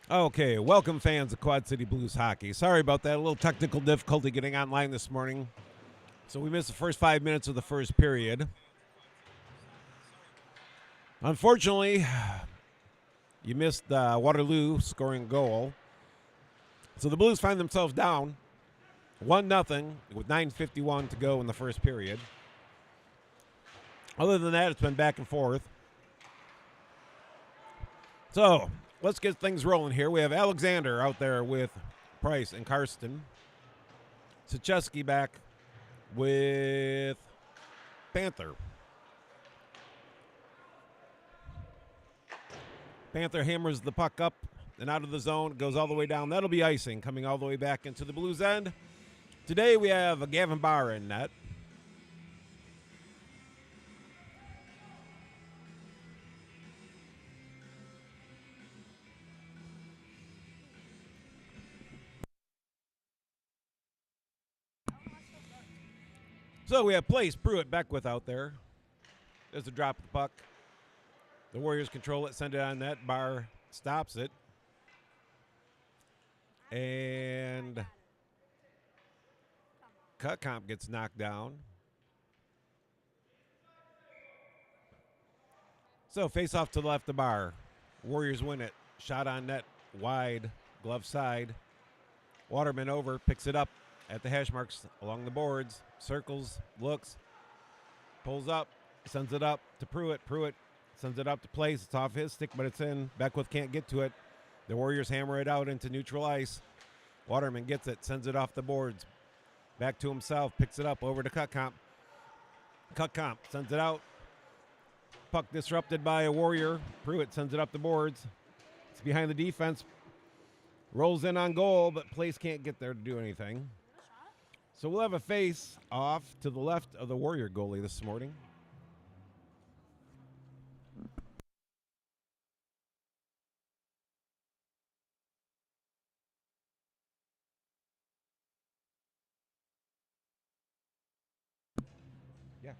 Okay, welcome fans of Quad City Blues hockey. Sorry about that, a little technical difficulty getting online this morning. So we missed the first 5 minutes of the first period. Unfortunately, you missed Waterloo scoring goal. So the Blues find themselves down 1-0 with 9:51 to go in the first period. Other than that, it's been back and forth. So let's get things rolling here. We have Alexander out there with Price and Karsten. Sachesky back with Panther. Panther hammers the puck up and out of the zone. It goes all the way down. That'll be icing coming all the way back into the Blues end. Today we have a Gavin Barr in net. So we have Place, Pruitt, Beckwith out there. There's a drop of the puck. The Warriors control it, send it on net. Barr stops it. And Cutcomp gets knocked down. So face off to the left of Barr. Warriors win it. Shot on net, wide, glove side. Waterman over, picks it up at the hash marks along the boards. Circles, looks, pulls up, sends it up to Pruitt. Pruitt sends it up to Place. It's off his stick, but it's in. Beckwith can't get to it. The Warriors hammer it out into neutral ice. Waterman gets it, sends it off the boards. Back to himself, picks it up over to Cutcomp. Cutcomp sends it out. Puck disrupted by a Warrior. Pruitt sends it up the boards. It's behind the defense. Rolls in on goal, but Place can't get there to do anything. So we'll have a face off to the left of the Warrior goalie this morning. Yeah,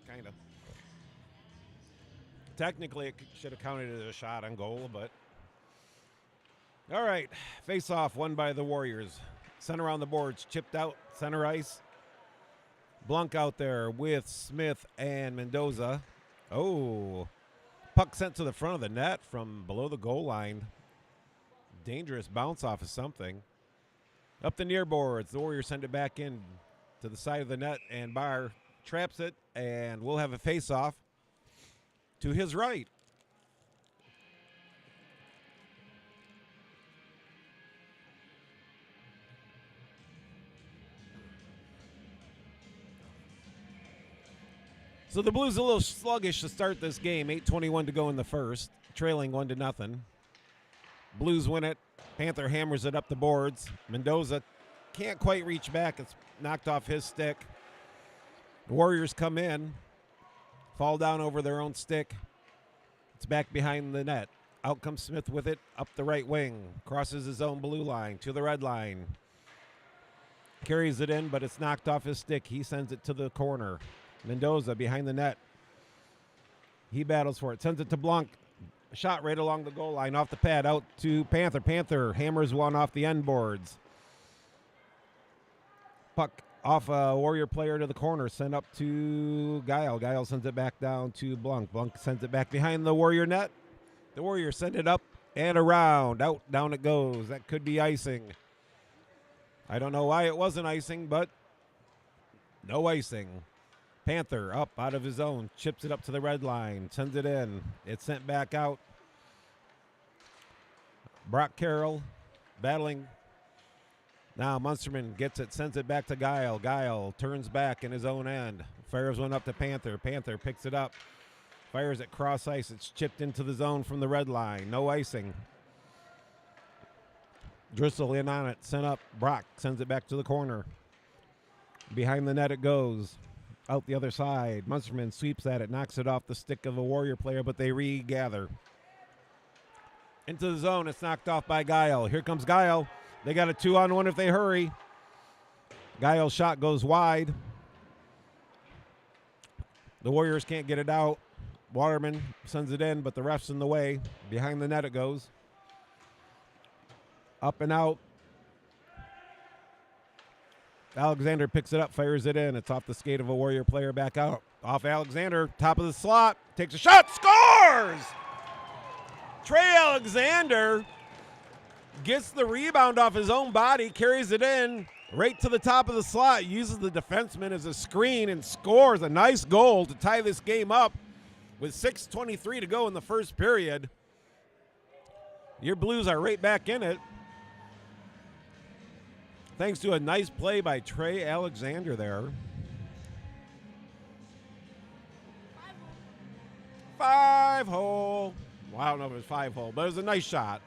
kind of. Technically, it should have counted as a shot on goal, but. All right, face off, won by the Warriors. Center on the boards, chipped out, center ice. Blunk out there with Smith and Mendoza. Oh, puck sent to the front of the net from below the goal line. Dangerous bounce off of something. Up the near boards, the Warriors send it back in to the side of the net, and Barr traps it, and we'll have a face off to his right. So the Blues a little sluggish to start this game. 8:21 to go in the first, trailing 1-0. Blues win it. Panther hammers it up the boards. Mendoza can't quite reach back. It's knocked off his stick. The Warriors come in, fall down over their own stick. It's back behind the net. Out comes Smith with it up the right wing. Crosses his own blue line to the red line. Carries it in, but it's knocked off his stick. He sends it to the corner. Mendoza behind the net. He battles for it. Sends it to Blanc. Shot right along the goal line off the pad out to Panther. Panther hammers one off the end boards. Puck off a Warrior player to the corner. Sent up to Guile. Guile sends it back down to Blanc. Blanc sends it back behind the Warrior net. The Warriors send it up and around. Out, down it goes. That could be icing. I don't know why it wasn't icing, but no icing. Panther up out of his own, chips it up to the red line, sends it in. It's sent back out. Brock Carroll battling. Now Munsterman gets it, sends it back to Guile. Guile turns back in his own end. Fires one up to Panther. Panther picks it up. Fires it cross ice. It's chipped into the zone from the red line. No icing. Driscoll in on it, sent up. Brock sends it back to the corner. Behind the net it goes. Out the other side. Munsterman sweeps at it, knocks it off the stick of a Warrior player, but they regather. Into the zone, it's knocked off by Guile. Here comes Guile. They got a 2-on-1 if they hurry. Guile's shot goes wide. The Warriors can't get it out. Waterman sends it in, but the ref's in the way. Behind the net it goes. Up and out. Alexander picks it up, fires it in. It's off the skate of a Warrior player, back out. Off Alexander, top of the slot, takes a shot, scores! Trey Alexander gets the rebound off his own body, carries it in right to the top of the slot, uses the defenseman as a screen, and scores a nice goal to tie this game up with 6:23 to go in the first period. Your Blues are right back in it, thanks to a nice play by Trey Alexander there. 5-hole. Well, I don't know if it was 5-hole, but it was a nice shot.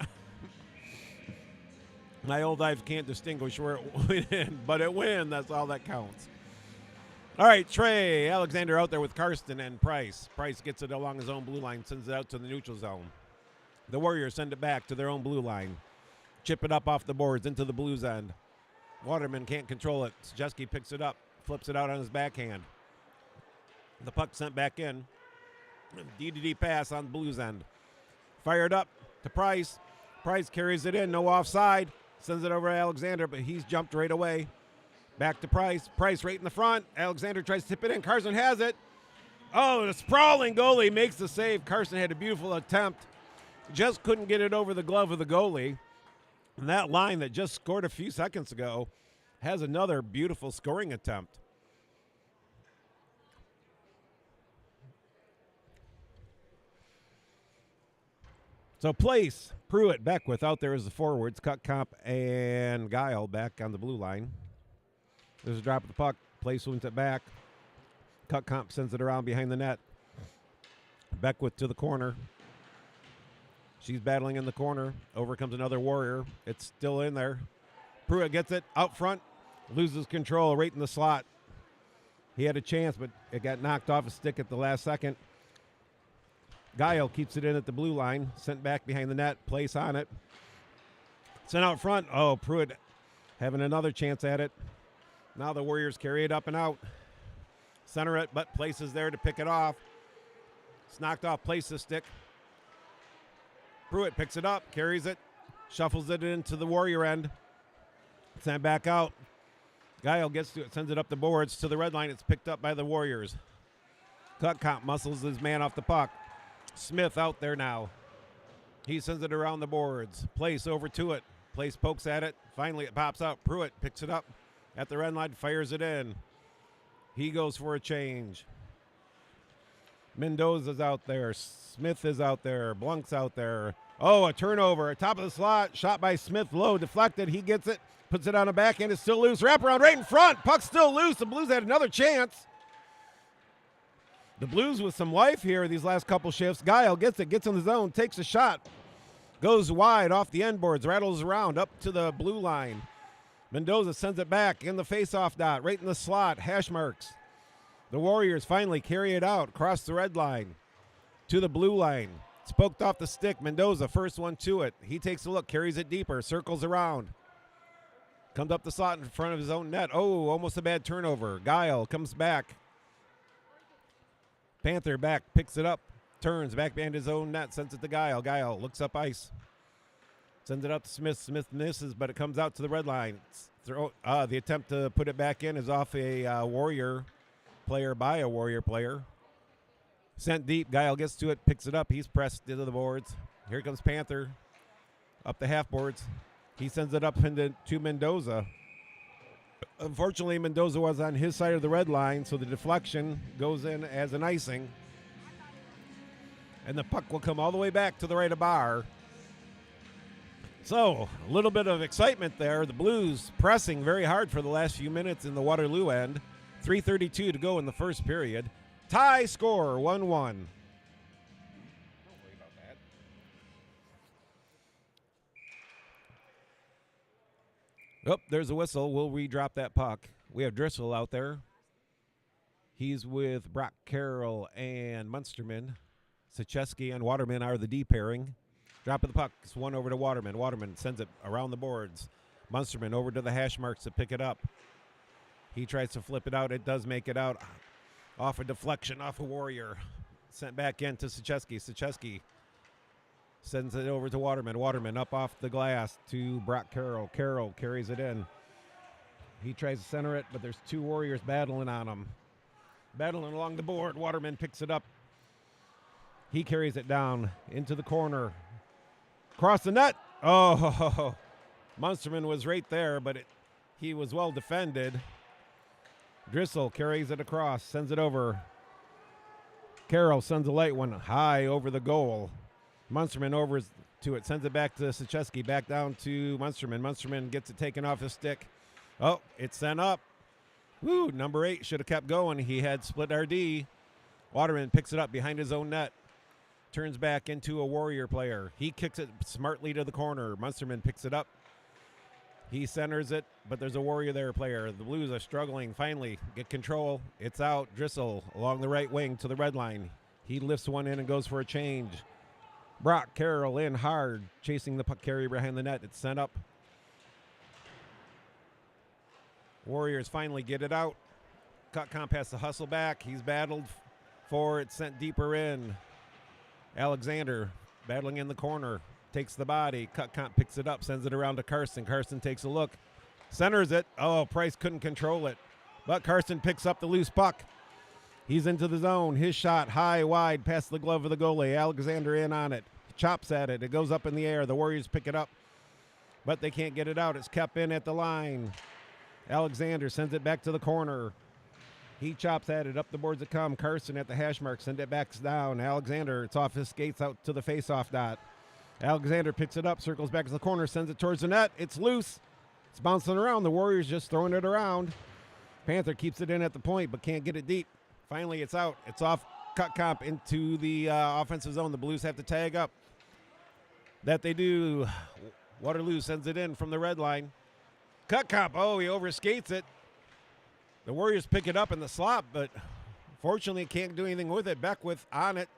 My old eyes can't distinguish where it went in, but it went. That's all that counts. All right, Trey Alexander out there with Karsten and Price. Price gets it along his own blue line, sends it out to the neutral zone. The Warriors send it back to their own blue line. Chip it up off the boards into the Blues end. Waterman can't control it. Stejewski picks it up, flips it out on his backhand. The puck sent back in. D-to-D pass on the Blues end. Fired up to Price. Price carries it in, no offside. Sends it over to Alexander, but he's jumped right away. Back to Price. Price right in the front. Alexander tries to tip it in. Carson has it. Oh, the sprawling goalie makes the save. Carson had a beautiful attempt. Just couldn't get it over the glove of the goalie. And that line that just scored a few seconds ago has another beautiful scoring attempt. So Place, Pruitt, Beckwith out there as the forwards. Cutcomp and Guile back on the blue line. There's a drop of the puck. Place wins it back. Cutcomp sends it around behind the net. Beckwith to the corner. She's battling in the corner. Over comes another Warrior. It's still in there. Pruitt gets it out front. Loses control right in the slot. He had a chance, but it got knocked off his stick at the last second. Guile keeps it in at the blue line. Sent back behind the net. Place on it. Sent out front. Oh, Pruitt having another chance at it. Now the Warriors carry it up and out. Center it, but Place is there to pick it off. It's knocked off Place's stick. Pruitt picks it up, carries it, shuffles it into the Warrior end. Sent back out. Guile gets to it, sends it up the boards to the red line. It's picked up by the Warriors. Cutcomp muscles his man off the puck. Smith out there now. He sends it around the boards. Place over to it. Place pokes at it. Finally, it pops out. Pruitt picks it up at the red line, fires it in. He goes for a change. Mendoza's out there. Smith is out there. Blunk's out there. Oh, a turnover. Top of the slot. Shot by Smith. Low. Deflected. He gets it. Puts it on the backhand. It's still loose. Wraparound right in front. Puck's still loose. The Blues had another chance. The Blues with some life here these last couple shifts. Guile gets it. Gets in the zone. Takes a shot. Goes wide off the end boards. Rattles around up to the blue line. Mendoza sends it back in the face-off dot. Right in the slot. Hash marks. The Warriors finally carry it out across the red line to the blue line. It's poked off the stick. Mendoza, first one to it. He takes a look, carries it deeper, circles around. Comes up the slot in front of his own net. Oh, almost a bad turnover. Guile comes back. Panther back, picks it up, turns back behind his own net, sends it to Guile. Guile looks up ice. Sends it up to Smith. Smith misses, but it comes out to the red line. The attempt to put it back in is off a Warrior player by a Warrior player. Sent deep. Guile gets to it, picks it up. He's pressed into the boards. Here comes Panther up the half boards. He sends it up to Mendoza. Unfortunately, Mendoza was on his side of the red line, so the deflection goes in as an icing. And the puck will come all the way back to the right of Bar. So, a little bit of excitement there. The Blues pressing very hard for the last few minutes in the Waterloo end. 3:32 to go in the first period. Tie score, 1-1. Don't worry about that. Oh, there's a whistle. We'll redrop that puck. We have Driscoll out there. He's with Brock Carroll and Munsterman. Stejewski and Waterman are the D pairing. Drop of the puck. It's one over to Waterman. Waterman sends it around the boards. Munsterman over to the hash marks to pick it up. He tries to flip it out. It does make it out. Off a deflection, off a Warrior. Sent back in to Stejewski. Stejewski Sends it over to Waterman. Waterman up off the glass to Brock Carroll. Carroll carries it in. He tries to center it, but there's two Warriors battling on him. Battling along the board. Waterman picks it up. He carries it down into the corner. Cross the net. Oh, Munsterman was right there, but he was well defended. Drissel carries it across, sends it over. Carroll sends a light one high over the goal. Munsterman over to it, sends it back to Sachesky, back down to Munsterman. Munsterman gets it taken off his stick. Oh, it's sent up. Woo, number 8 should have kept going. He had split RD. Waterman picks it up behind his own net. Turns back into a Warrior player. He kicks it smartly to the corner. Munsterman picks it up. He centers it, but there's a Warrior there player. The Blues are struggling. Finally, get control. It's out. Drissel along the right wing to the red line. He lifts one in and goes for a change. Brock Carroll in hard, chasing the puck carrier behind the net. It's sent up. Warriors finally get it out. Cutcomp has to hustle back. He's battled for it, sent deeper in. Alexander battling in the corner. Takes the body. Cutcomp picks it up, sends it around to Carson. Carson takes a look. Centers it. Oh, Price couldn't control it. But Carson picks up the loose puck. He's into the zone. His shot high, wide, past the glove of the goalie. Alexander in on it. Chops at it. It goes up in the air. The Warriors pick it up, but they can't get it out. It's kept in at the line. Alexander sends it back to the corner. He chops at it. Up the boards it come. Carson at the hash mark. Send it back down. Alexander, it's off his skates out to the face-off dot. Alexander picks it up, circles back to the corner, sends it towards the net. It's loose. It's bouncing around. The Warriors just throwing it around. Panther keeps it in at the point, but can't get it deep. Finally, it's out. It's off Cutcomp into the offensive zone. The Blues have to tag up. That they do. Waterloo sends it in from the red line. Cutcomp, oh, he overskates it. The Warriors pick it up in the slot, but fortunately can't do anything with it. Beckwith on it.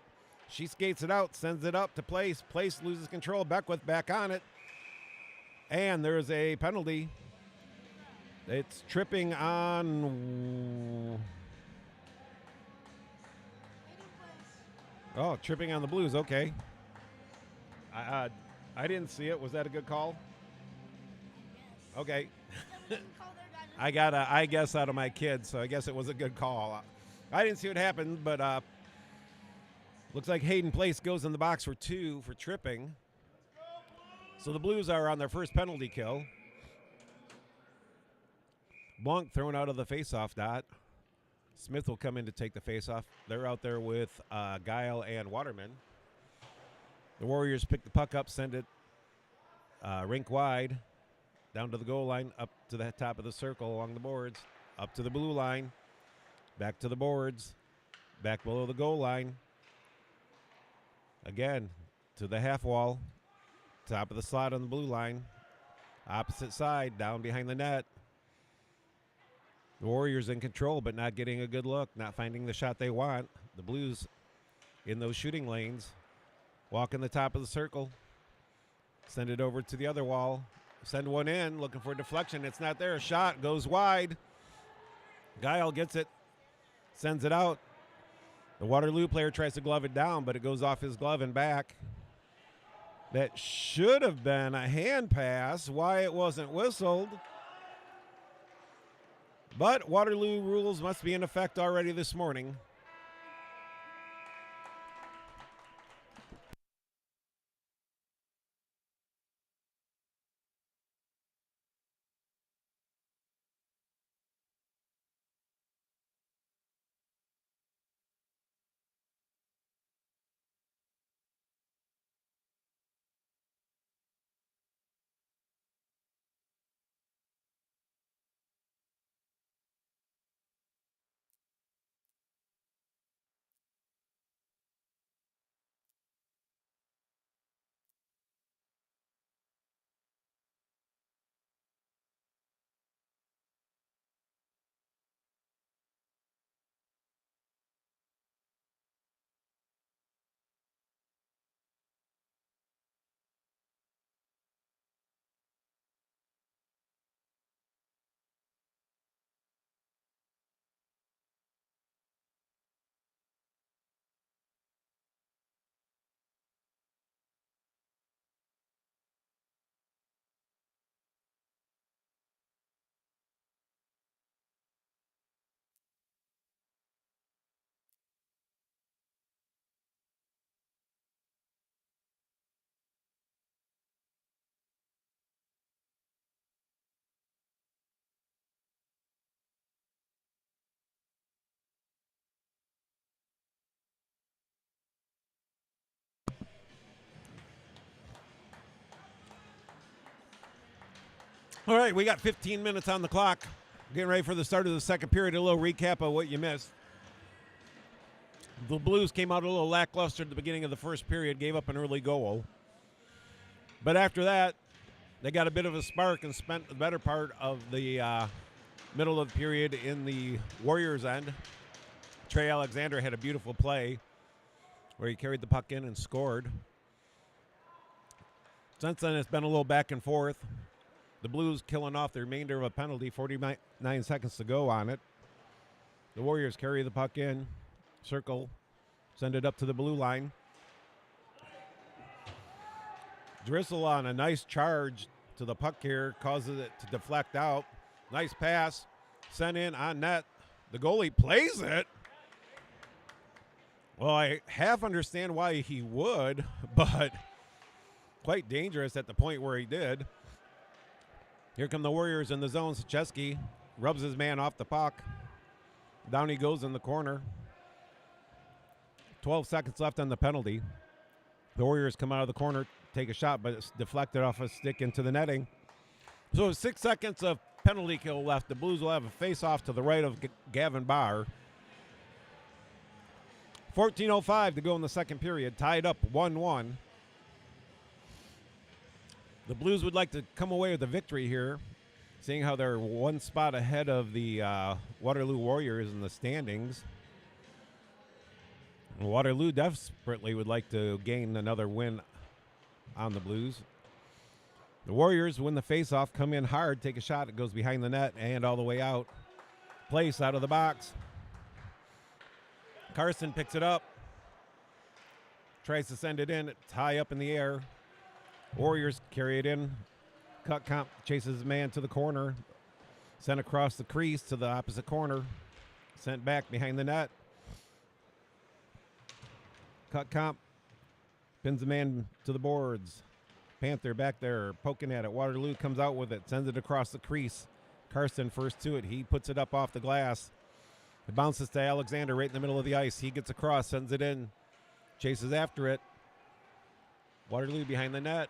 She skates it out, sends it up to Place. Place loses control. Beckwith back on it. And there's a penalty. It's tripping on... Oh, tripping on the Blues. Okay. I didn't see it. Was that a good call? Okay. I got a I guess out of my kids, so I guess it was a good call. I didn't see what happened, but looks like Hayden Place goes in the box for 2 for tripping. So the Blues are on their first penalty kill. Blanc thrown out of the faceoff dot. Smith will come in to take the faceoff. They're out there with Guile and Waterman. The Warriors pick the puck up, send it rink wide, down to the goal line, up to the top of the circle along the boards, up to the blue line, back to the boards, back below the goal line. Again, to the half wall, top of the slot on the blue line, opposite side, down behind the net. The Warriors in control, but not getting a good look, not finding the shot they want. The Blues in those shooting lanes, walking the top of the circle, send it over to the other wall, send one in, looking for a deflection. It's not there. A shot goes wide. Guile gets it, sends it out. The Waterloo player tries to glove it down, but it goes off his glove and back. That should have been a hand pass. Why it wasn't whistled? But Waterloo rules must be in effect already this morning. All right, we got 15 minutes on the clock. Getting ready for the start of the second period. A little recap of what you missed. The Blues came out a little lackluster at the beginning of the first period, gave up an early goal. But after that, they got a bit of a spark and spent the better part of the middle of the period in the Warriors' end. Trey Alexander had a beautiful play where he carried the puck in and scored. Since then, it's been a little back and forth. The Blues killing off the remainder of a penalty, 49 seconds to go on it. The Warriors carry the puck in, circle, send it up to the blue line. Drissel on a nice charge to the puck here, causes it to deflect out. Nice pass, sent in on net. The goalie plays it. Well, I half understand why he would, but quite dangerous at the point where he did. Here come the Warriors in the zone. Sucheski rubs his man off the puck. Down he goes in the corner. 12 seconds left on the penalty. The Warriors come out of the corner, take a shot, but it's deflected off a stick into the netting. So 6 seconds of penalty kill left. The Blues will have a face-off to the right of Gavin Barr. 14:05 to go in the second period, tied up 1-1. The Blues would like to come away with a victory here, seeing how they're one spot ahead of the Waterloo Warriors in the standings. Waterloo desperately would like to gain another win on the Blues. The Warriors win the faceoff, come in hard, take a shot. It goes behind the net and all the way out. Place out of the box. Carson picks it up. Tries to send it in. It's high up in the air. Warriors carry it in. Cutcomp chases his man to the corner. Sent across the crease to the opposite corner. Sent back behind the net. Cutcomp pins the man to the boards. Panther back there poking at it. Waterloo comes out with it. Sends it across the crease. Carson first to it. He puts it up off the glass. It bounces to Alexander right in the middle of the ice. He gets across, sends it in. Chases after it. Waterloo behind the net.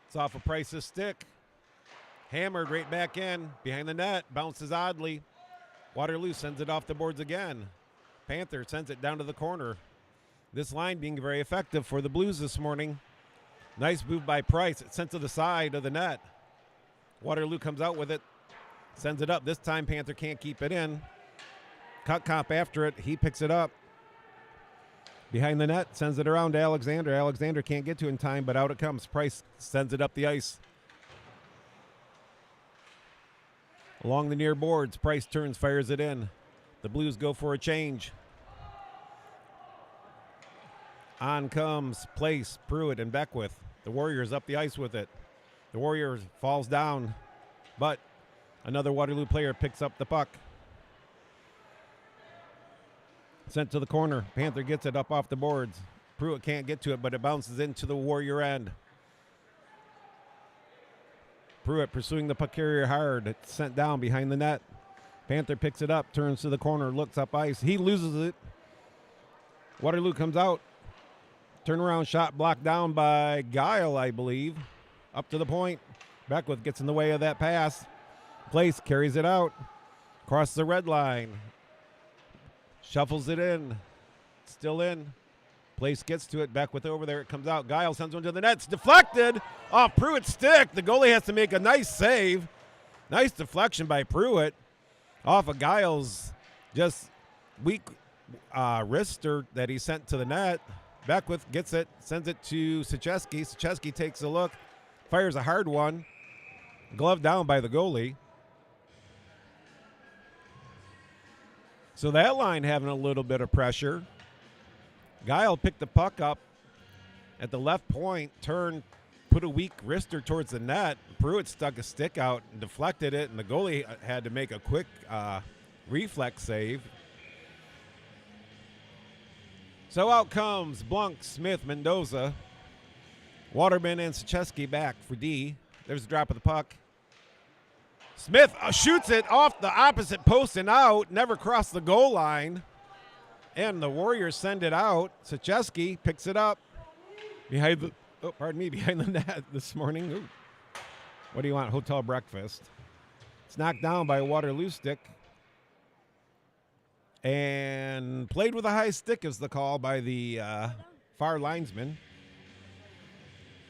It's off of Price's stick. Hammered right back in. Behind the net. Bounces oddly. Waterloo sends it off the boards again. Panther sends it down to the corner. This line being very effective for the Blues this morning. Nice move by Price. It's sent to the side of the net. Waterloo comes out with it. Sends it up. This time Panther can't keep it in. Cutcomp after it. He picks it up. Behind the net, sends it around to Alexander. Alexander can't get to it in time, but out it comes. Price sends it up the ice. Along the near boards, Price turns, fires it in. The Blues go for a change. On comes Place, Pruitt, and Beckwith. The Warriors up the ice with it. The Warriors falls down, but another Waterloo player picks up the puck. Sent to the corner. Panther gets it up off the boards. Pruitt can't get to it, but it bounces into the Warrior end. Pruitt pursuing the puck carrier hard. It's sent down behind the net. Panther picks it up, turns to the corner, looks up ice. He loses it. Waterloo comes out. Turnaround shot blocked down by Guile, I believe. Up to the point. Beckwith gets in the way of that pass. Place carries it out. Across the red line. Shuffles it in. Still in. Place gets to it. Beckwith over there. It comes out. Guile sends one to the net. It's deflected off Pruitt's stick. The goalie has to make a nice save. Nice deflection by Pruitt off of Guile's just weak wrister that he sent to the net. Beckwith gets it. Sends it to Sucheski. Sucheski takes a look. Fires a hard one. Glove down by the goalie. So that line having a little bit of pressure. Guile picked the puck up at the left point, turned, put a weak wrister towards the net. Pruitt stuck a stick out and deflected it, and the goalie had to make a quick reflex save. So out comes Blunk, Smith, Mendoza. Waterman and Sucheski back for D. There's a drop of the puck. Smith shoots it off the opposite post and out. Never crossed the goal line. And the Warriors send it out. Sucheski picks it up behind the net this morning. Ooh. What do you want? Hotel breakfast. It's knocked down by a Waterloo stick. And played with a high stick is the call by the far linesman.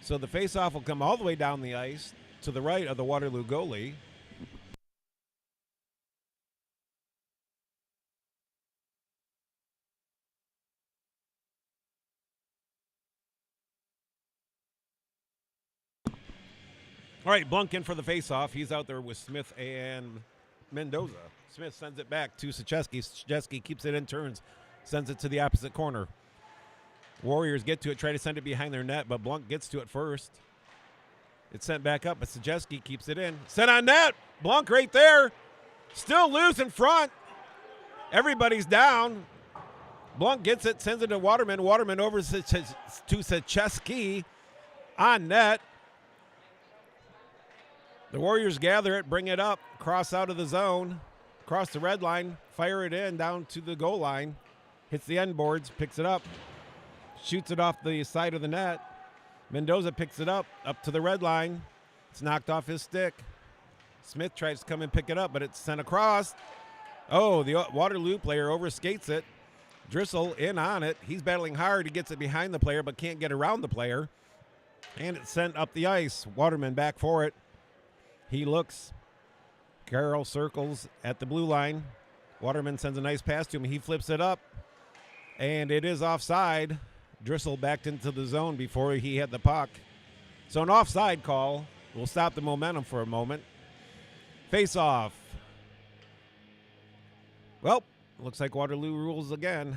So the faceoff will come all the way down the ice to the right of the Waterloo goalie. All right, Blunk in for the faceoff. He's out there with Smith and Mendoza. Smith sends it back to Sachesky. Sachesky keeps it in turns, sends it to the opposite corner. Warriors get to it, try to send it behind their net, but Blunk gets to it first. It's sent back up, but Sachesky keeps it in. Sent on net. Blunk right there. Still loose in front. Everybody's down. Blunk gets it, sends it to Waterman. Waterman over to Sachesky on net. The Warriors gather it, bring it up, cross out of the zone, cross the red line, fire it in down to the goal line. Hits the end boards, picks it up, shoots it off the side of the net. Mendoza picks it up to the red line. It's knocked off his stick. Smith tries to come and pick it up, but it's sent across. Oh, the Waterloo player overskates it. Drissel in on it. He's battling hard. He gets it behind the player, but can't get around the player. And it's sent up the ice. Waterman back for it. He looks. Carroll circles at the blue line. Waterman sends a nice pass to him. He flips it up, and it is offside. Drissel backed into the zone before he had the puck. So an offside call will stop the momentum for a moment. Face off. Well, looks like Waterloo rules again.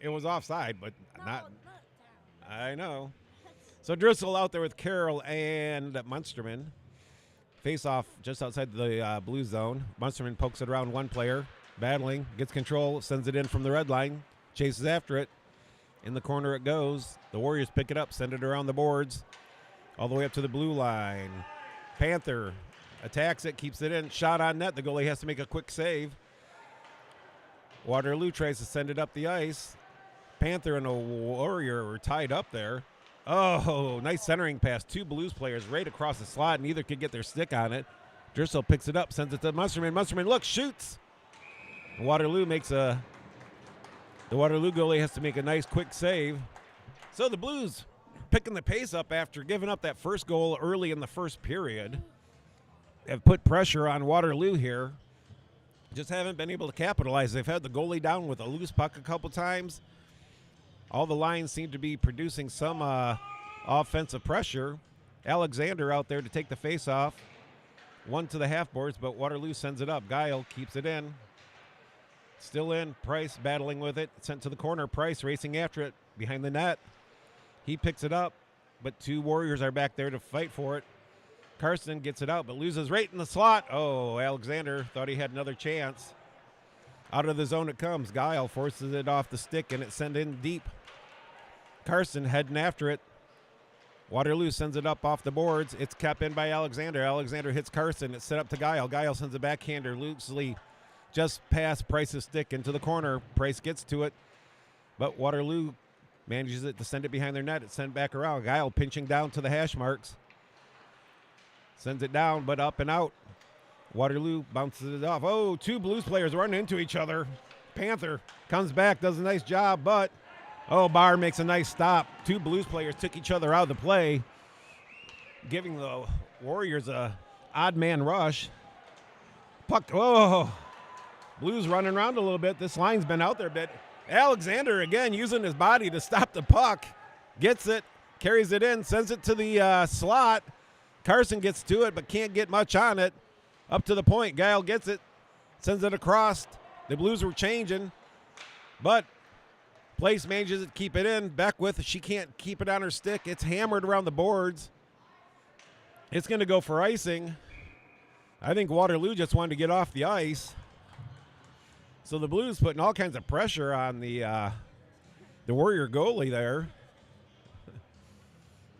It was offside, but not. I know. So Drissel out there with Carroll and Munsterman. Face off just outside the blue zone. Munsterman pokes it around one player. Battling, gets control, sends it in from the red line, chases after it. In the corner it goes. The Warriors pick it up, send it around the boards, all the way up to the blue line. Panther attacks it, keeps it in. Shot on net. The goalie has to make a quick save. Waterloo tries to send it up the ice. Panther and a Warrior are tied up there. Oh, nice centering pass. Two Blues players right across the slot. Neither could get their stick on it. Drissel picks it up, sends it to Munsterman. Munsterman looks, shoots. Waterloo makes the Waterloo goalie has to make a nice quick save. So the Blues picking the pace up after giving up that first goal early in the first period. Have put pressure on Waterloo here. Just haven't been able to capitalize. They've had the goalie down with a loose puck a couple times. All the lines seem to be producing some offensive pressure. Alexander out there to take the face off. One to the half boards, but Waterloo sends it up. Guile keeps it in. Still in. Price battling with it. Sent to the corner. Price racing after it behind the net. He picks it up, but two Warriors are back there to fight for it. Carson gets it out, but loses right in the slot. Oh, Alexander thought he had another chance. Out of the zone it comes. Guile forces it off the stick, and it's sent in deep. Carson heading after it. Waterloo sends it up off the boards. It's kept in by Alexander. Alexander hits Carson. It's set up to Guile. Guile sends a backhander loosely just past Price's stick into the corner. Price gets to it, but Waterloo manages it to send it behind their net. It's sent back around. Guile pinching down to the hash marks. Sends it down, but up and out. Waterloo bounces it off. Oh, two Blues players running into each other. Panther comes back, does a nice job, but Barr makes a nice stop. Two Blues players took each other out of the play, giving the Warriors a odd man rush. Puck, Blues running around a little bit. This line's been out there a bit. Alexander, again, using his body to stop the puck. Gets it, carries it in, sends it to the slot. Carson gets to it, but can't get much on it. Up to the point, Guile gets it, sends it across. The Blues were changing, but Place manages to keep it in. Beckwith, she can't keep it on her stick. It's hammered around the boards. It's going to go for icing. I think Waterloo just wanted to get off the ice. So the Blues putting all kinds of pressure on the Warrior goalie there.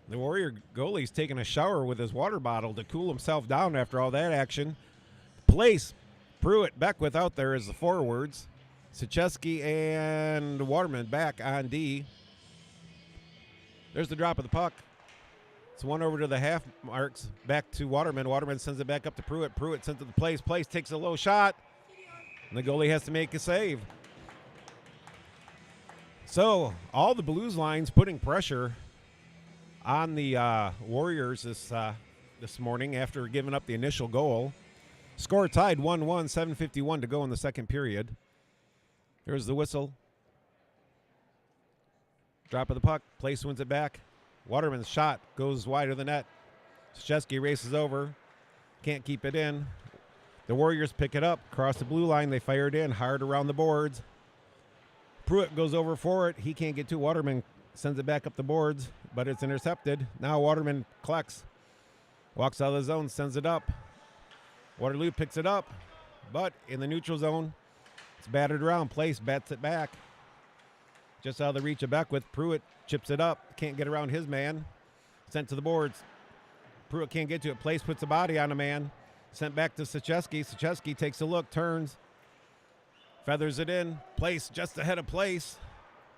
The Warrior goalie's taking a shower with his water bottle to cool himself down after all that action. Place, Pruitt, Beckwith out there as the forwards. Sachesky and Waterman back on D. There's the drop of the puck. It's one over to the half marks, back to Waterman. Waterman sends it back up to Pruitt. Pruitt sends it to Place. Place takes a low shot, and the goalie has to make a save. So all the Blues lines putting pressure on the Warriors this morning after giving up the initial goal. Score tied 1-1, 7:51 to go in the second period. Here's the whistle. Drop of the puck. Place wins it back. Waterman's shot goes wide of the net. Szczeski races over. Can't keep it in. The Warriors pick it up. Across the blue line. They fire it in hard around the boards. Pruitt goes over for it. He can't get to Waterman. Sends it back up the boards, but it's intercepted. Now Waterman collects. Walks out of the zone. Sends it up. Waterloo picks it up, but in the neutral zone, it's battered around. Place bats it back. Just out of the reach of Beckwith. Pruitt chips it up. Can't get around his man. Sent to the boards. Pruitt can't get to it. Place puts a body on a man. Sent back to Szczeski. Szczeski takes a look, turns. Feathers it in. Place just ahead of Place.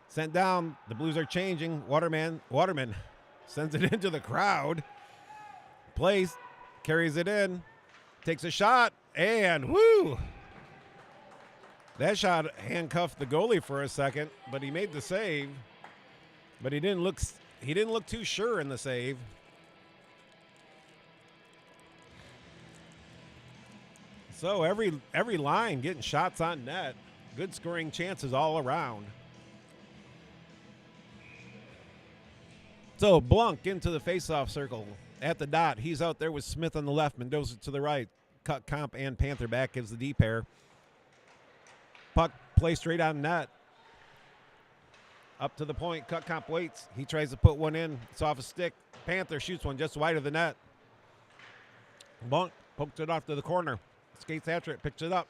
Sent down. The Blues are changing. Waterman sends it into the crowd. Place carries it in. Takes a shot, and woo! That shot handcuffed the goalie for a second, but he made the save. But he didn't look too sure in the save. So every line getting shots on net. Good scoring chances all around. So Blunk into the faceoff circle. At the dot, he's out there with Smith on the left, Mendoza to the right. Cut Comp and Panther back gives the D pair. Puck placed straight on net. Up to the point. Cut Comp waits. He tries to put one in. It's off a stick. Panther shoots one just wide of the net. Blunk pokes it off to the corner. Skates after it, picks it up.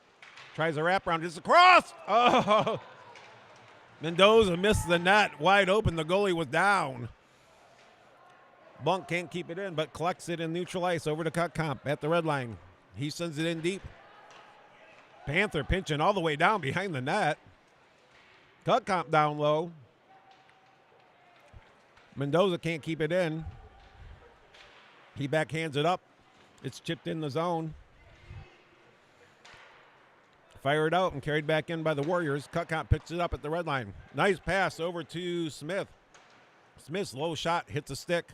Tries a wraparound. Just across. Oh! Mendoza missed the net. Wide open. The goalie was down. Blunk can't keep it in, but collects it in neutral ice over to Cut Comp at the red line. He sends it in deep. Panther pinching all the way down behind the net. Cut Comp down low. Mendoza can't keep it in. He backhands it up. It's chipped in the zone. Fired out and carried back in by the Warriors. Cut Comp picks it up at the red line. Nice pass over to Smith. Smith's low shot hits a stick.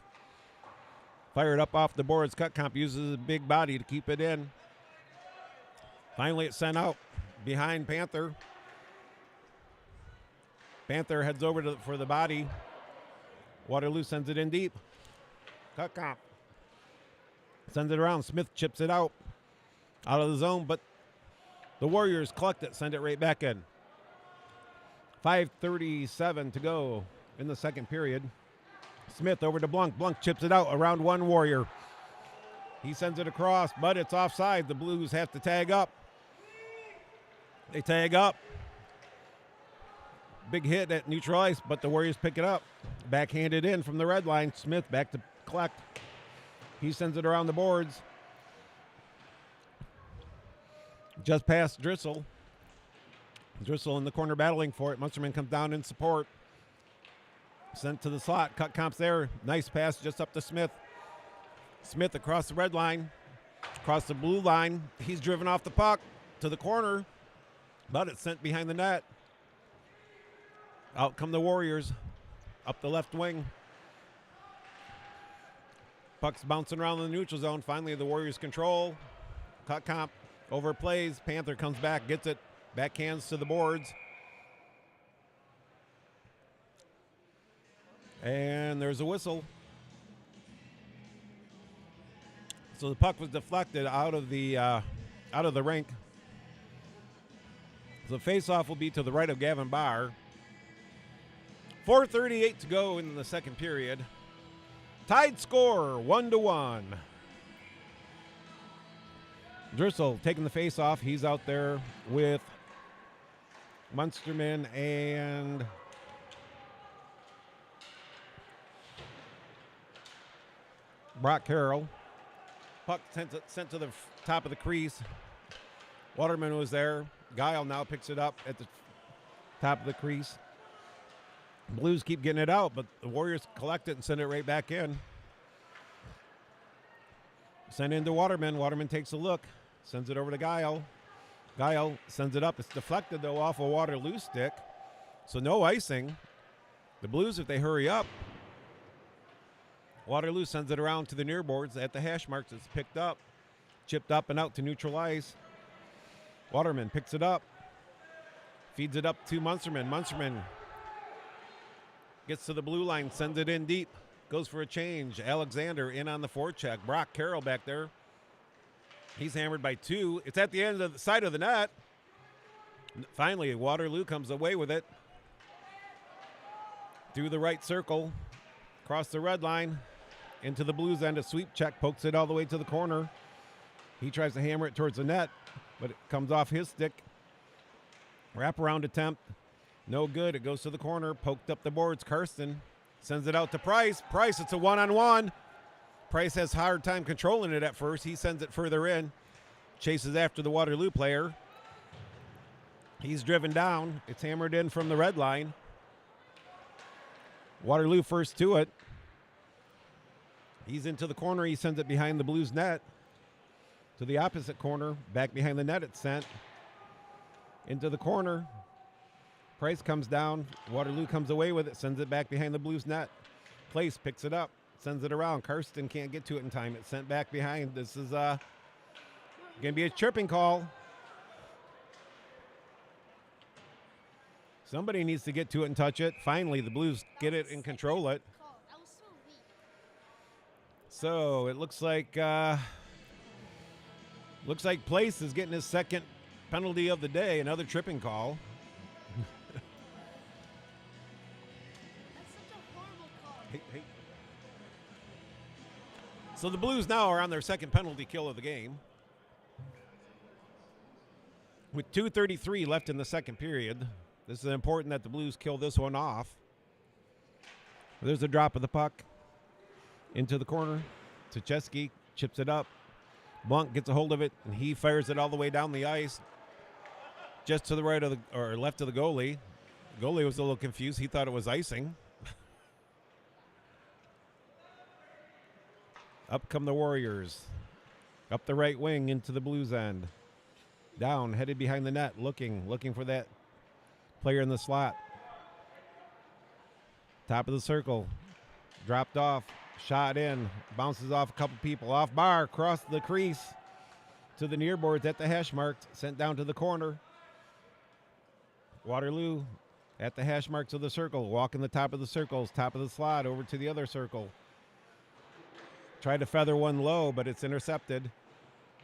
Fired up off the boards. Cut Comp uses a big body to keep it in. Finally, it's sent out behind Panther. Panther heads over for the body. Waterloo sends it in deep. Cut Comp sends it around. Smith chips it out of the zone, but the Warriors collect it, send it right back in. 5:37 to go in the second period. Smith over to Blunk. Blunk chips it out around one Warrior. He sends it across, but it's offside. The Blues have to tag up. They tag up. Big hit at neutral ice, but the Warriors pick it up. Backhanded in from the red line. Smith back to collect. He sends it around the boards. Just past Driscoll. Driscoll in the corner battling for it. Munsterman comes down in support. Sent to the slot. Cut Comp's there. Nice pass just up to Smith. Smith across the red line. Across the blue line. He's driven off the puck to the corner. But it's sent behind the net. Out come the Warriors. Up the left wing. Puck's bouncing around in the neutral zone. Finally, the Warriors control. Cut Comp overplays. Panther comes back. Gets it. Backhands to the boards. And there's a whistle. So the puck was deflected out of the rink. So face-off will be to the right of Gavin Barr. 4:38 to go in the second period. Tied score 1-1. Driscoll taking the face-off. He's out there with Munsterman and Brock Carroll. Puck sent to the top of the crease. Waterman was there. Guile now picks it up at the top of the crease. Blues keep getting it out, but the Warriors collect it and send it right back in. Sent into Waterman. Waterman takes a look. Sends it over to Guile. Guile sends it up. It's deflected, though, off a Waterloo stick. So no icing. The Blues, if they hurry up. Waterloo sends it around to the near boards. At the hash marks, it's picked up. Chipped up and out to neutral ice. Waterman picks it up. Feeds it up to Munsterman. Munsterman gets to the blue line. Sends it in deep. Goes for a change. Alexander in on the forecheck. Brock Carroll back there. He's hammered by 2. It's at the end of the side of the net. Finally, Waterloo comes away with it. Through the right circle. Across the red line. Into the Blues end. A sweep check. Pokes it all the way to the corner. He tries to hammer it towards the net, but it comes off his stick. Wraparound attempt. No good. It goes to the corner. Poked up the boards. Karsten sends it out to Price. Price, it's a one-on-one. Price has hard time controlling it at first. He sends it further in. Chases after the Waterloo player. He's driven down. It's hammered in from the red line. Waterloo first to it. He's into the corner. He sends it behind the Blues net. To the opposite corner. Back behind the net it's sent. Into the corner. Price comes down. Waterloo comes away with it. Sends it back behind the Blues net. Place picks it up. Sends it around. Karsten can't get to it in time. It's sent back behind. This is going to be a tripping call. Somebody needs to get to it and touch it. Finally, the Blues get it and control it. So it looks like Place is getting his second penalty of the day. Another tripping call. Hey. So the Blues now are on their second penalty kill of the game. With 2:33 left in the second period. This is important that the Blues kill this one off. There's a drop of the puck into the corner. Tucheski chips it up. Blunt gets a hold of it, and he fires it all the way down the ice. Just to the right of the, or left of the goalie. The goalie was a little confused. He thought it was icing. Up come the Warriors. Up the right wing into the Blues end. Down, headed behind the net, looking for that player in the slot. Top of the circle. Dropped off. Shot in. Bounces off a couple people. Off bar. Across the crease. To the near boards at the hash mark. Sent down to the corner. Waterloo at the hash marks of the circle. Walking the top of the circles. Top of the slot. Over to the other circle. Tried to feather one low, but it's intercepted.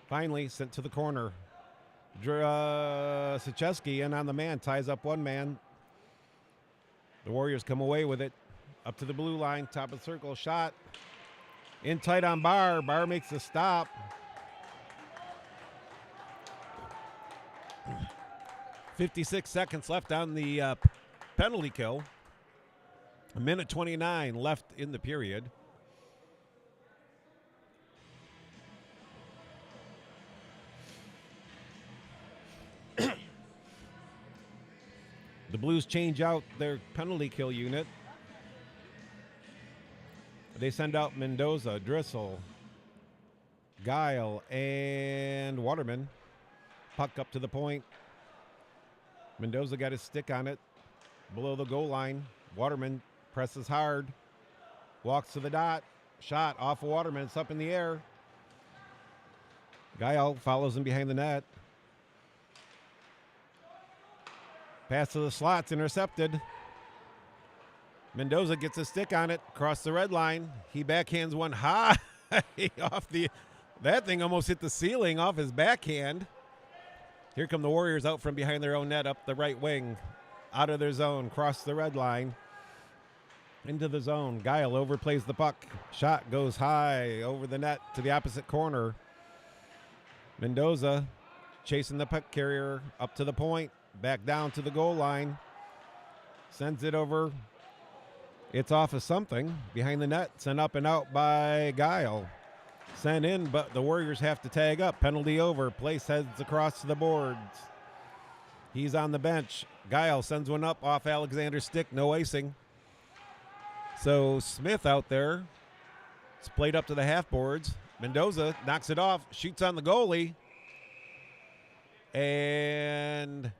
Finally, sent to the corner. Sicheski in on the man. Ties up one man. The Warriors come away with it. Up to the blue line. Top of the circle. Shot. In tight on Barr. Barr makes the stop. .56 seconds left on the penalty kill. 1:29 left in the period. The Blues change out their penalty kill unit. They send out Mendoza, Drissel, Guile, and Waterman. Puck up to the point. Mendoza got his stick on it. Below the goal line. Waterman presses hard. Walks to the dot. Shot off of Waterman. It's up in the air. Guile follows him behind the net. Pass to the slots, intercepted. Mendoza gets a stick on it, across the red line. He backhands one high off the. That thing almost hit the ceiling off his backhand. Here come the Warriors out from behind their own net, up the right wing, out of their zone, cross the red line, into the zone. Guile overplays the puck. Shot goes high over the net to the opposite corner. Mendoza chasing the puck carrier up to the point. Back down to the goal line. Sends it over. It's off of something. Behind the net. Sent up and out by Guile. Sent in, but the Warriors have to tag up. Penalty over. Place heads across the boards. He's on the bench. Guile sends one up off Alexander's stick. No icing. So Smith out there. It's played up to the half boards. Mendoza knocks it off, shoots on the goalie, and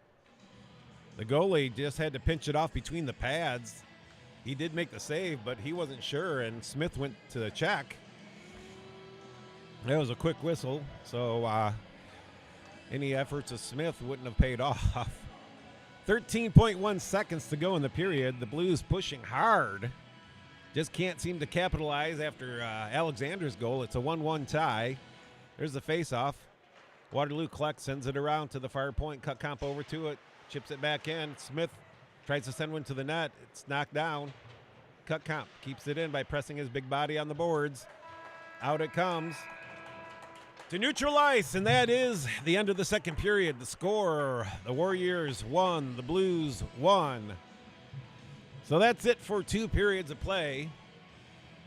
the goalie just had to pinch it off between the pads. He did make the save, but he wasn't sure, and Smith went to check. That was a quick whistle, so any efforts of Smith wouldn't have paid off. 13.1 seconds to go in the period. The Blues pushing hard. Just can't seem to capitalize after Alexander's goal. It's a 1-1 tie. There's the face-off. Waterloo collects, sends it around to the far point. Cut comp over to it. Chips it back in. Smith tries to send one to the net. It's knocked down. Cut comp keeps it in by pressing his big body on the boards. Out it comes to neutral ice, and that is the end of the second period. The score, the Warriors 1, the Blues 1. So that's it for 2 periods of play.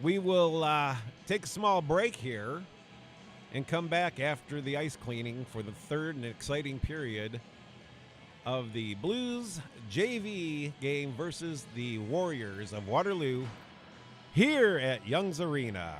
We will take a small break here and come back after the ice cleaning for the third and exciting period of the Blues JV game versus the Warriors of Waterloo here at Young's Arena.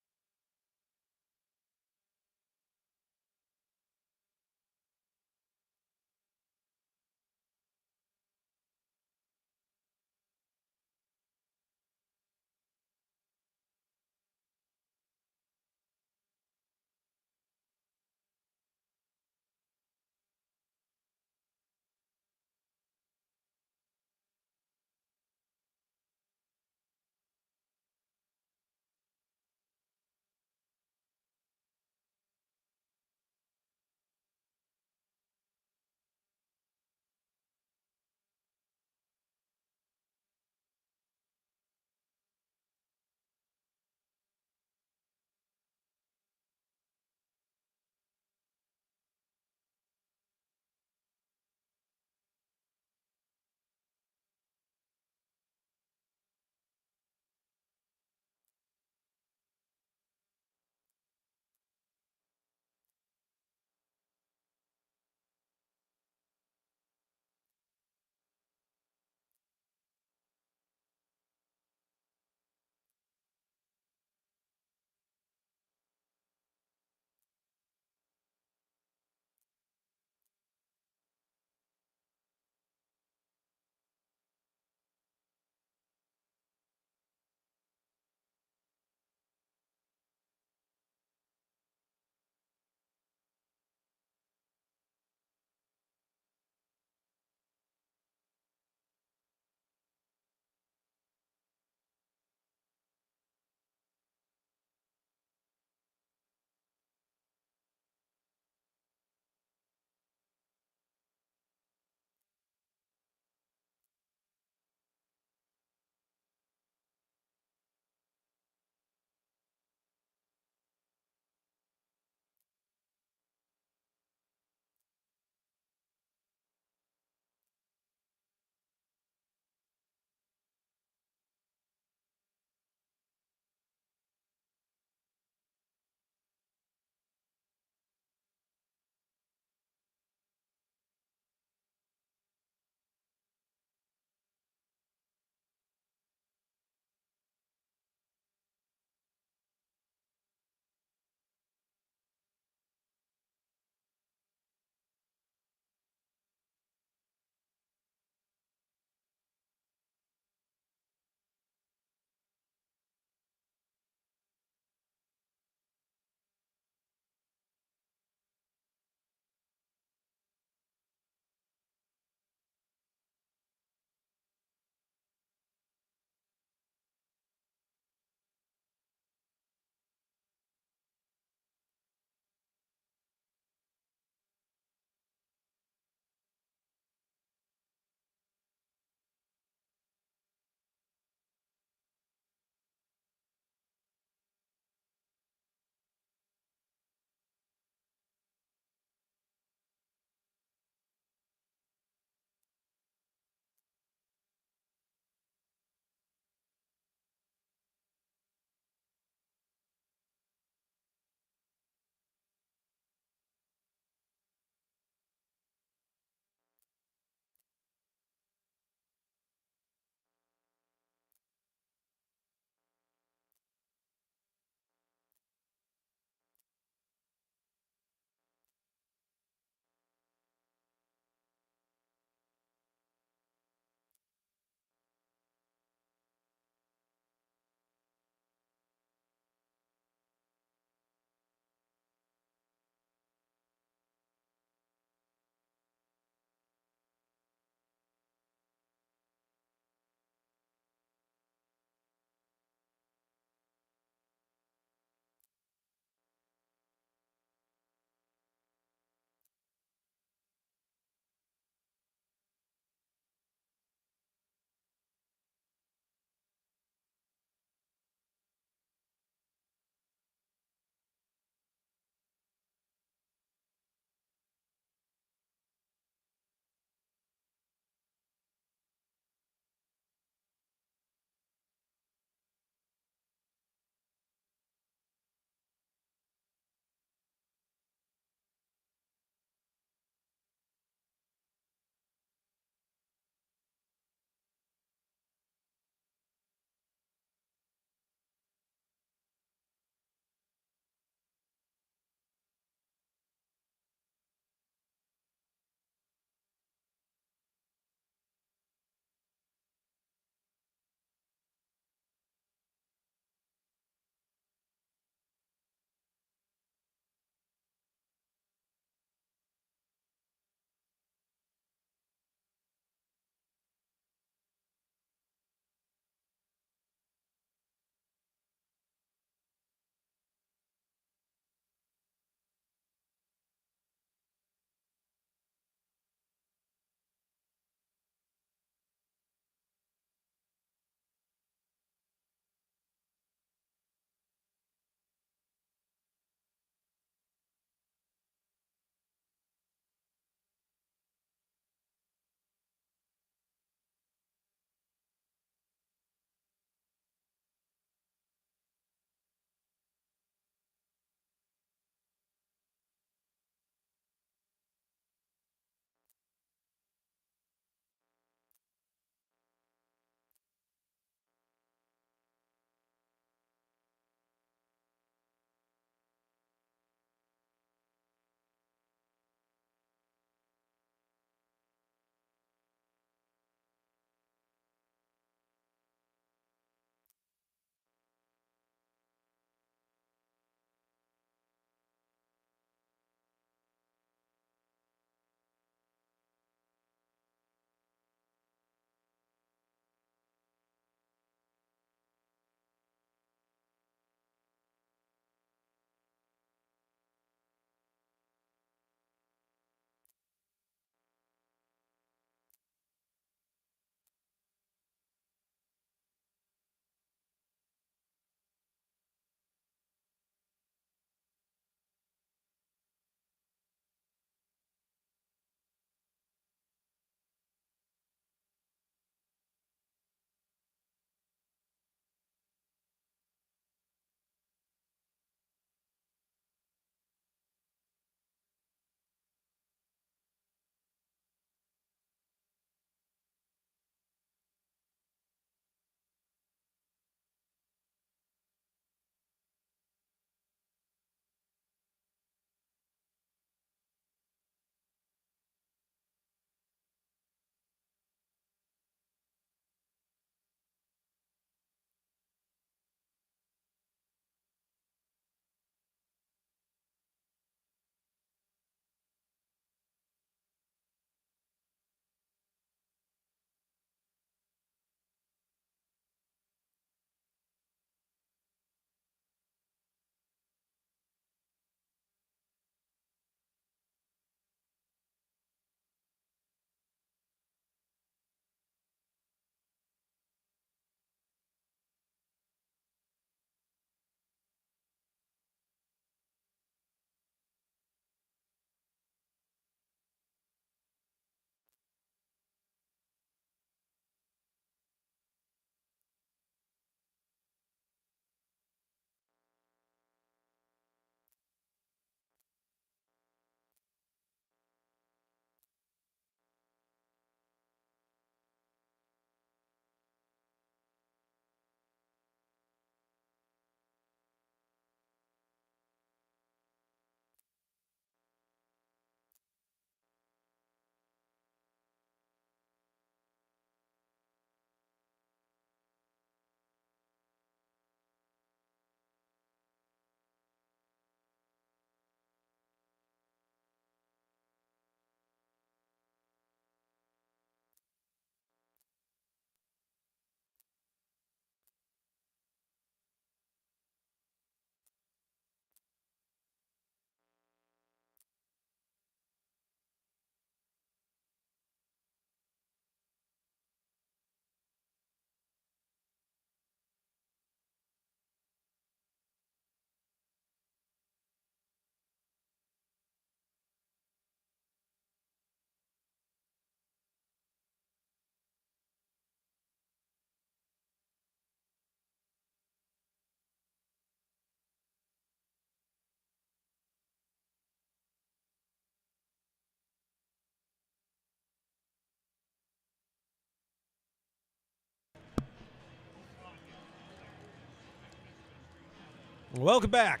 Welcome back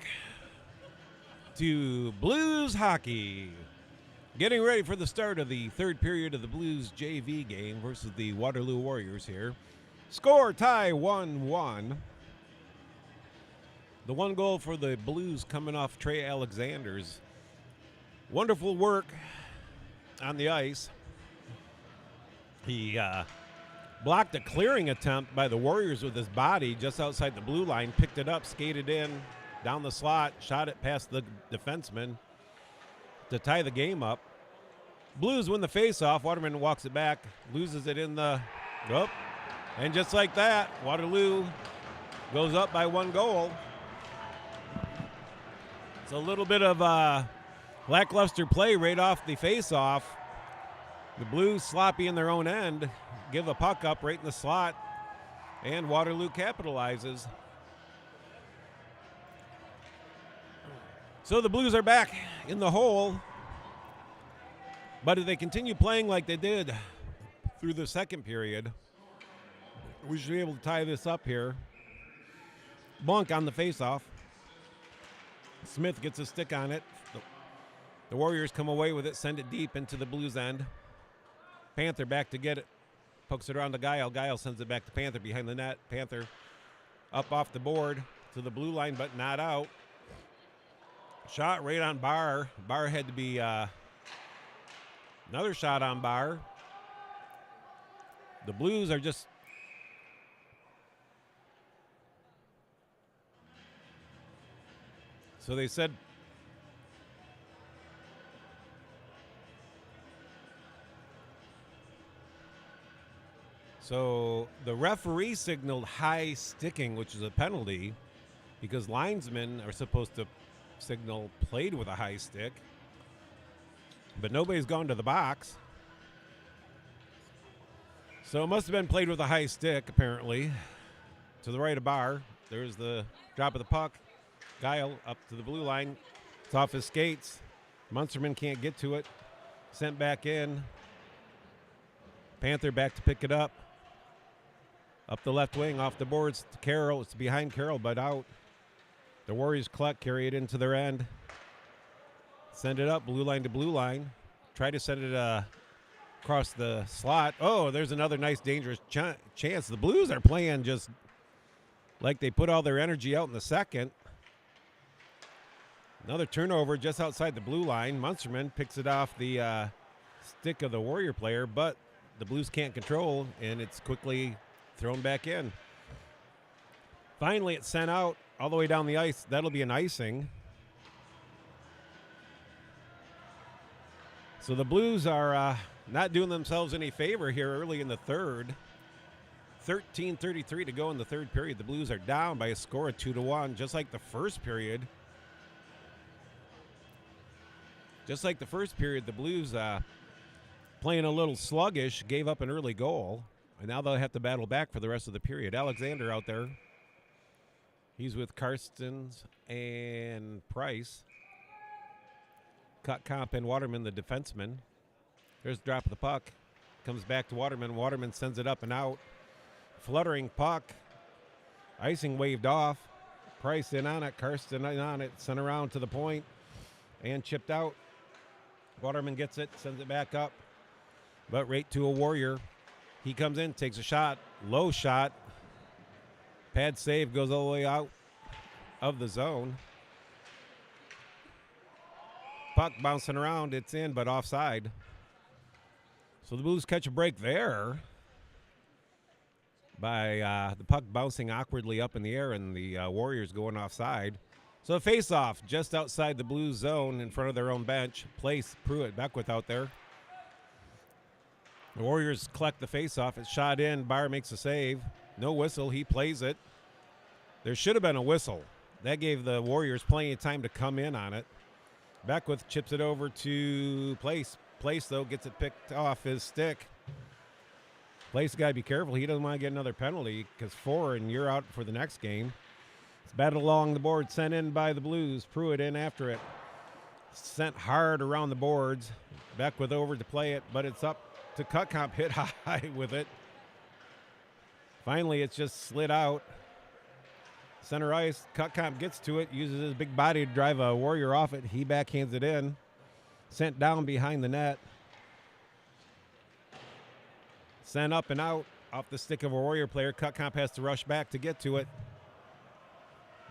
to Blues Hockey. Getting ready for the start of the third period of the Blues JV game versus the Waterloo Warriors here. Score tie 1-1. The one goal for the Blues coming off Trey Alexander's wonderful work on the ice. He blocked a clearing attempt by the Warriors with his body just outside the blue line, picked it up, skated in, down the slot, shot it past the defenseman to tie the game up. Blues win the faceoff. Waterman walks it back, loses it in the and just like that, Waterloo goes up by 1 goal. It's a little bit of lackluster play right off the faceoff. The Blues sloppy in their own end, give a puck up right in the slot, and Waterloo capitalizes. So the Blues are back in the hole, but if they continue playing like they did through the second period, we should be able to tie this up here. Bunk on the faceoff. Smith gets a stick on it. The Warriors come away with it, send it deep into the Blues end. Panther back to get it. Pokes it around to Guile. Guile sends it back to Panther behind the net. Panther up off the board to the blue line, but not out. Shot right on Barr. Barr had to be another shot on Barr. The Blues are just so they said so the referee signaled high sticking, which is a penalty because linesmen are supposed to signal played with a high stick, but nobody's gone to the box. So it must have been played with a high stick, apparently. To the right of Barr. There's the drop of the puck. Guile up to the blue line. It's off his skates. Munsterman can't get to it. Sent back in. Panther back to pick it up. Up the left wing, off the boards to Carroll. It's behind Carroll, but out. The Warriors collect, carry it into their end. Send it up, blue line to blue line. Try to send it across the slot. Oh, there's another nice, dangerous chance. The Blues are playing just like they put all their energy out in the second. Another turnover just outside the blue line. Munsterman picks it off the stick of the Warrior player, but the Blues can't control, and it's quickly thrown back in. Finally, it's sent out all the way down the ice. That'll be an icing. So the Blues are not doing themselves any favor here early in the third. 13:33 to go in the third period. The Blues are down by a score of 2-1, just like the first period. Just like the first period, the Blues playing a little sluggish, gave up an early goal, and now they'll have to battle back for the rest of the period. Alexander out there. He's with Karstens and Price. Cut Comp and Waterman, the defenseman. There's the drop of the puck. Comes back to Waterman. Waterman sends it up and out. Fluttering puck. Icing waved off. Price in on it. Karsten in on it. Sent around to the point and chipped out. Waterman gets it. Sends it back up. But right to a Warrior. He comes in, takes a shot. Low shot. Pad save, goes all the way out of the zone. Puck bouncing around. It's in, but offside. So the Blues catch a break there by the puck bouncing awkwardly up in the air and the Warriors going offside. So a face-off just outside the Blues zone in front of their own bench. Place Pruitt, Beckwith out there. The Warriors collect the face-off. It's shot in. Barr makes a save. No whistle. He plays it. There should have been a whistle. That gave the Warriors plenty of time to come in on it. Beckwith chips it over to Place. Place, though, gets it picked off his stick. Place got to be careful. He doesn't want to get another penalty because 4 and you're out for the next game. It's battled along the board, sent in by the Blues. Pruitt in after it. Sent hard around the boards. Beckwith over to play it, but it's up to Cutcomp, hit high with it. Finally, it's just slid out. Center ice. Cutcomp gets to it, uses his big body to drive a Warrior off it. He backhands it in. Sent down behind the net. Sent up and out off the stick of a Warrior player. Cutcomp has to rush back to get to it.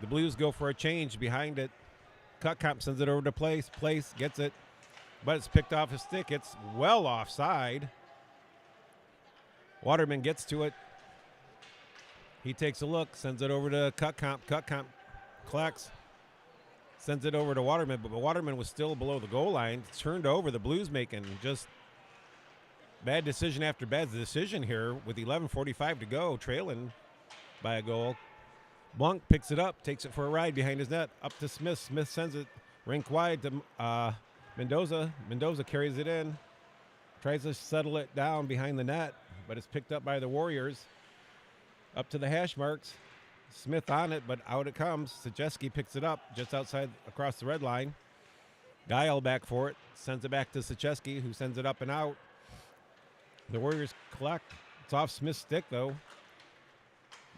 The Blues go for a change behind it. Cutcomp sends it over to Place. Place gets it, but it's picked off his stick. It's well offside. Waterman gets to it. He takes a look, sends it over to Cutcomp. Cutcomp collects, sends it over to Waterman, but Waterman was still below the goal line. It's turned over. The Blues making just bad decision after bad decision here with 11:45 to go, trailing by a goal. Blanc picks it up, takes it for a ride behind his net, up to Smith. Smith sends it rink wide to Mendoza. Mendoza carries it in, tries to settle it down behind the net, but it's picked up by the Warriors. Up to the hash marks. Smith on it, but out it comes. Sajeski picks it up just outside across the red line. Guile back for it, sends it back to Sajeski, who sends it up and out. The Warriors collect. It's off Smith's stick, though.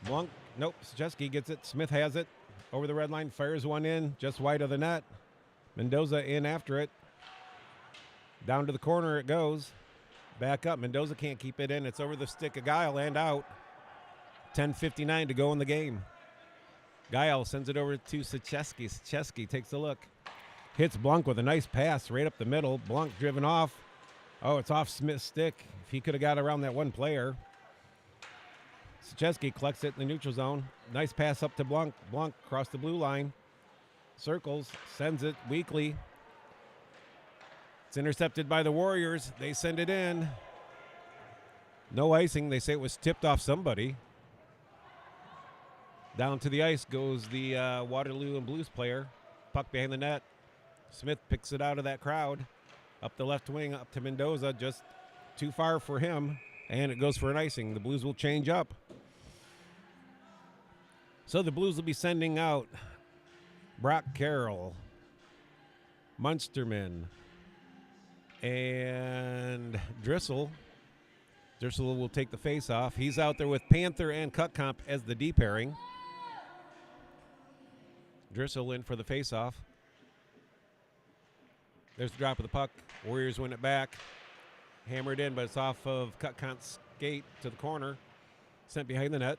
Blanc, nope, Sajeski gets it. Smith has it. Over the red line, fires one in, just wide of the net. Mendoza in after it. Down to the corner it goes. Back up. Mendoza can't keep it in. It's over the stick of Guile and out. 10:59 to go in the game. Guile sends it over to Sacheski. Sacheski takes a look. Hits Blanc with a nice pass right up the middle. Blanc driven off. Oh, it's off Smith's stick. If he could have got around that one player. Sacheski collects it in the neutral zone. Nice pass up to Blanc. Blanc across the blue line. Circles, sends it weakly. It's intercepted by the Warriors. They send it in. No icing. They say it was tipped off somebody. Down to the ice goes the Waterloo and Blues player. Puck behind the net. Smith picks it out of that crowd. Up the left wing, up to Mendoza. Just too far for him. And it goes for an icing. The Blues will change up. So the Blues will be sending out Brock Carroll, Munsterman, and Drissel. Drissel will take the face-off. He's out there with Panther and Cutcomp as the D pairing. Drissel in for the face-off. There's the drop of the puck. Warriors win it back. Hammered in, but it's off of Cutcomp's skate to the corner. Sent behind the net.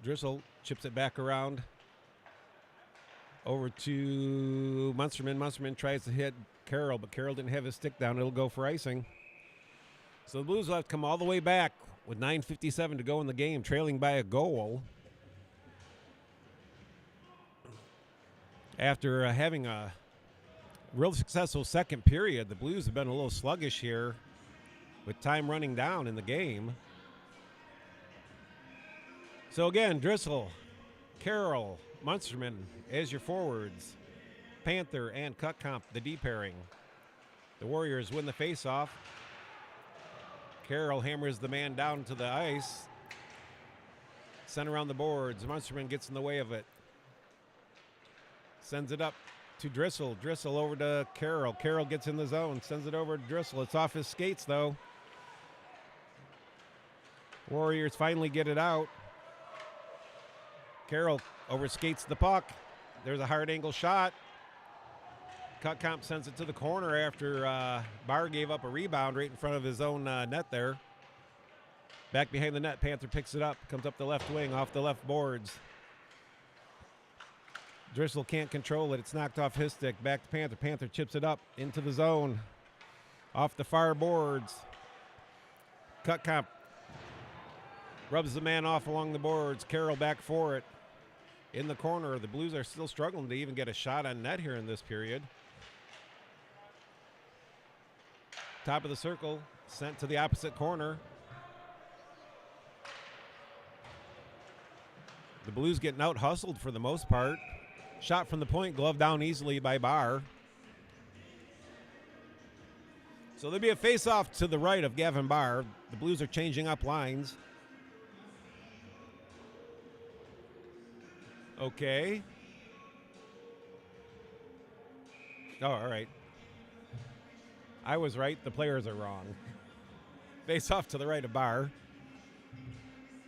Drissel chips it back around. Over to Munsterman. Munsterman tries to hit Carroll, but Carroll didn't have his stick down. It'll go for icing. So the Blues will have to come all the way back with 9:57 to go in the game, trailing by a goal. After having a real successful second period, the Blues have been a little sluggish here with time running down in the game. So again, Drissel, Carroll, Munsterman as your forwards. Panther and Cutcomp, the D pairing. The Warriors win the face-off. Carroll hammers the man down to the ice. Sent around the boards. Munsterman gets in the way of it. Sends it up to Drissel. Drissel over to Carroll. Carroll gets in the zone. Sends it over to Drissel. It's off his skates, though. Warriors finally get it out. Carroll overskates the puck. There's a hard angle shot. Cutcomp sends it to the corner after Barr gave up a rebound right in front of his own net there. Back behind the net, Panther picks it up, comes up the left wing off the left boards. Drissel can't control it. It's knocked off his stick. Back to Panther. Panther chips it up into the zone. Off the far boards. Cutcomp rubs the man off along the boards. Carroll back for it. In the corner, the Blues are still struggling to even get a shot on net here in this period. Top of the circle, sent to the opposite corner. The Blues getting out hustled for the most part. Shot from the point, glove down easily by Barr. So there'll be a face-off to the right of Gavin Barr. The Blues are changing up lines. Okay. Oh, all right. I was right. The players are wrong. Face-off to the right of Barr.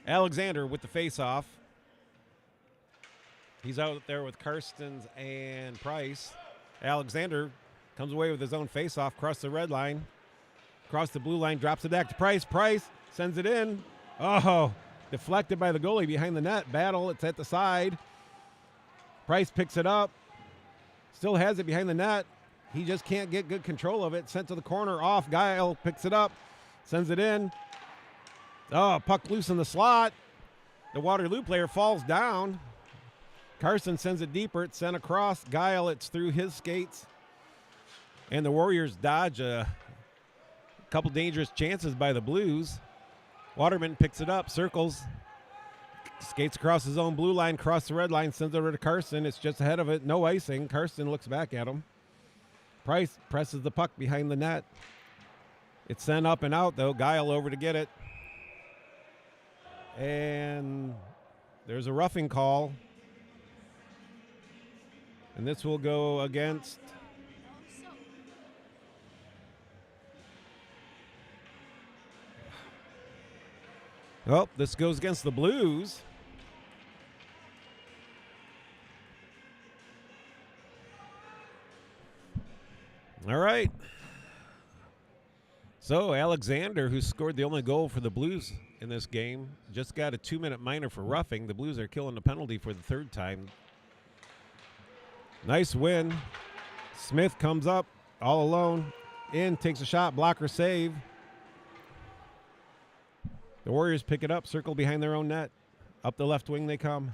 Alexander with the face-off. He's out there with Karstens and Price. Alexander comes away with his own face-off, across the red line, across the blue line, drops it back to Price. Price sends it in. Oh, deflected by the goalie behind the net. Battle, it's at the side. Price picks it up. Still has it behind the net. He just can't get good control of it. Sent to the corner, off. Guile picks it up, sends it in. Oh, puck loose in the slot. The Waterloo player falls down. Carson sends it deeper. It's sent across. Guile, it's through his skates. And the Warriors dodge a couple dangerous chances by the Blues. Waterman picks it up, circles, skates across his own blue line, across the red line, sends it over to Carson. It's just ahead of it. No icing. Carson looks back at him. Price presses the puck behind the net. It's sent up and out, though. Guile over to get it. And there's a roughing call. And this will go against this goes against the Blues. All right. So Alexander, who scored the only goal for the Blues in this game, just got a 2-minute minor for roughing. The Blues are killing the penalty for the third time. Nice win. Smith comes up all alone. In, takes a shot, blocker save. The Warriors pick it up, circle behind their own net. Up the left wing they come.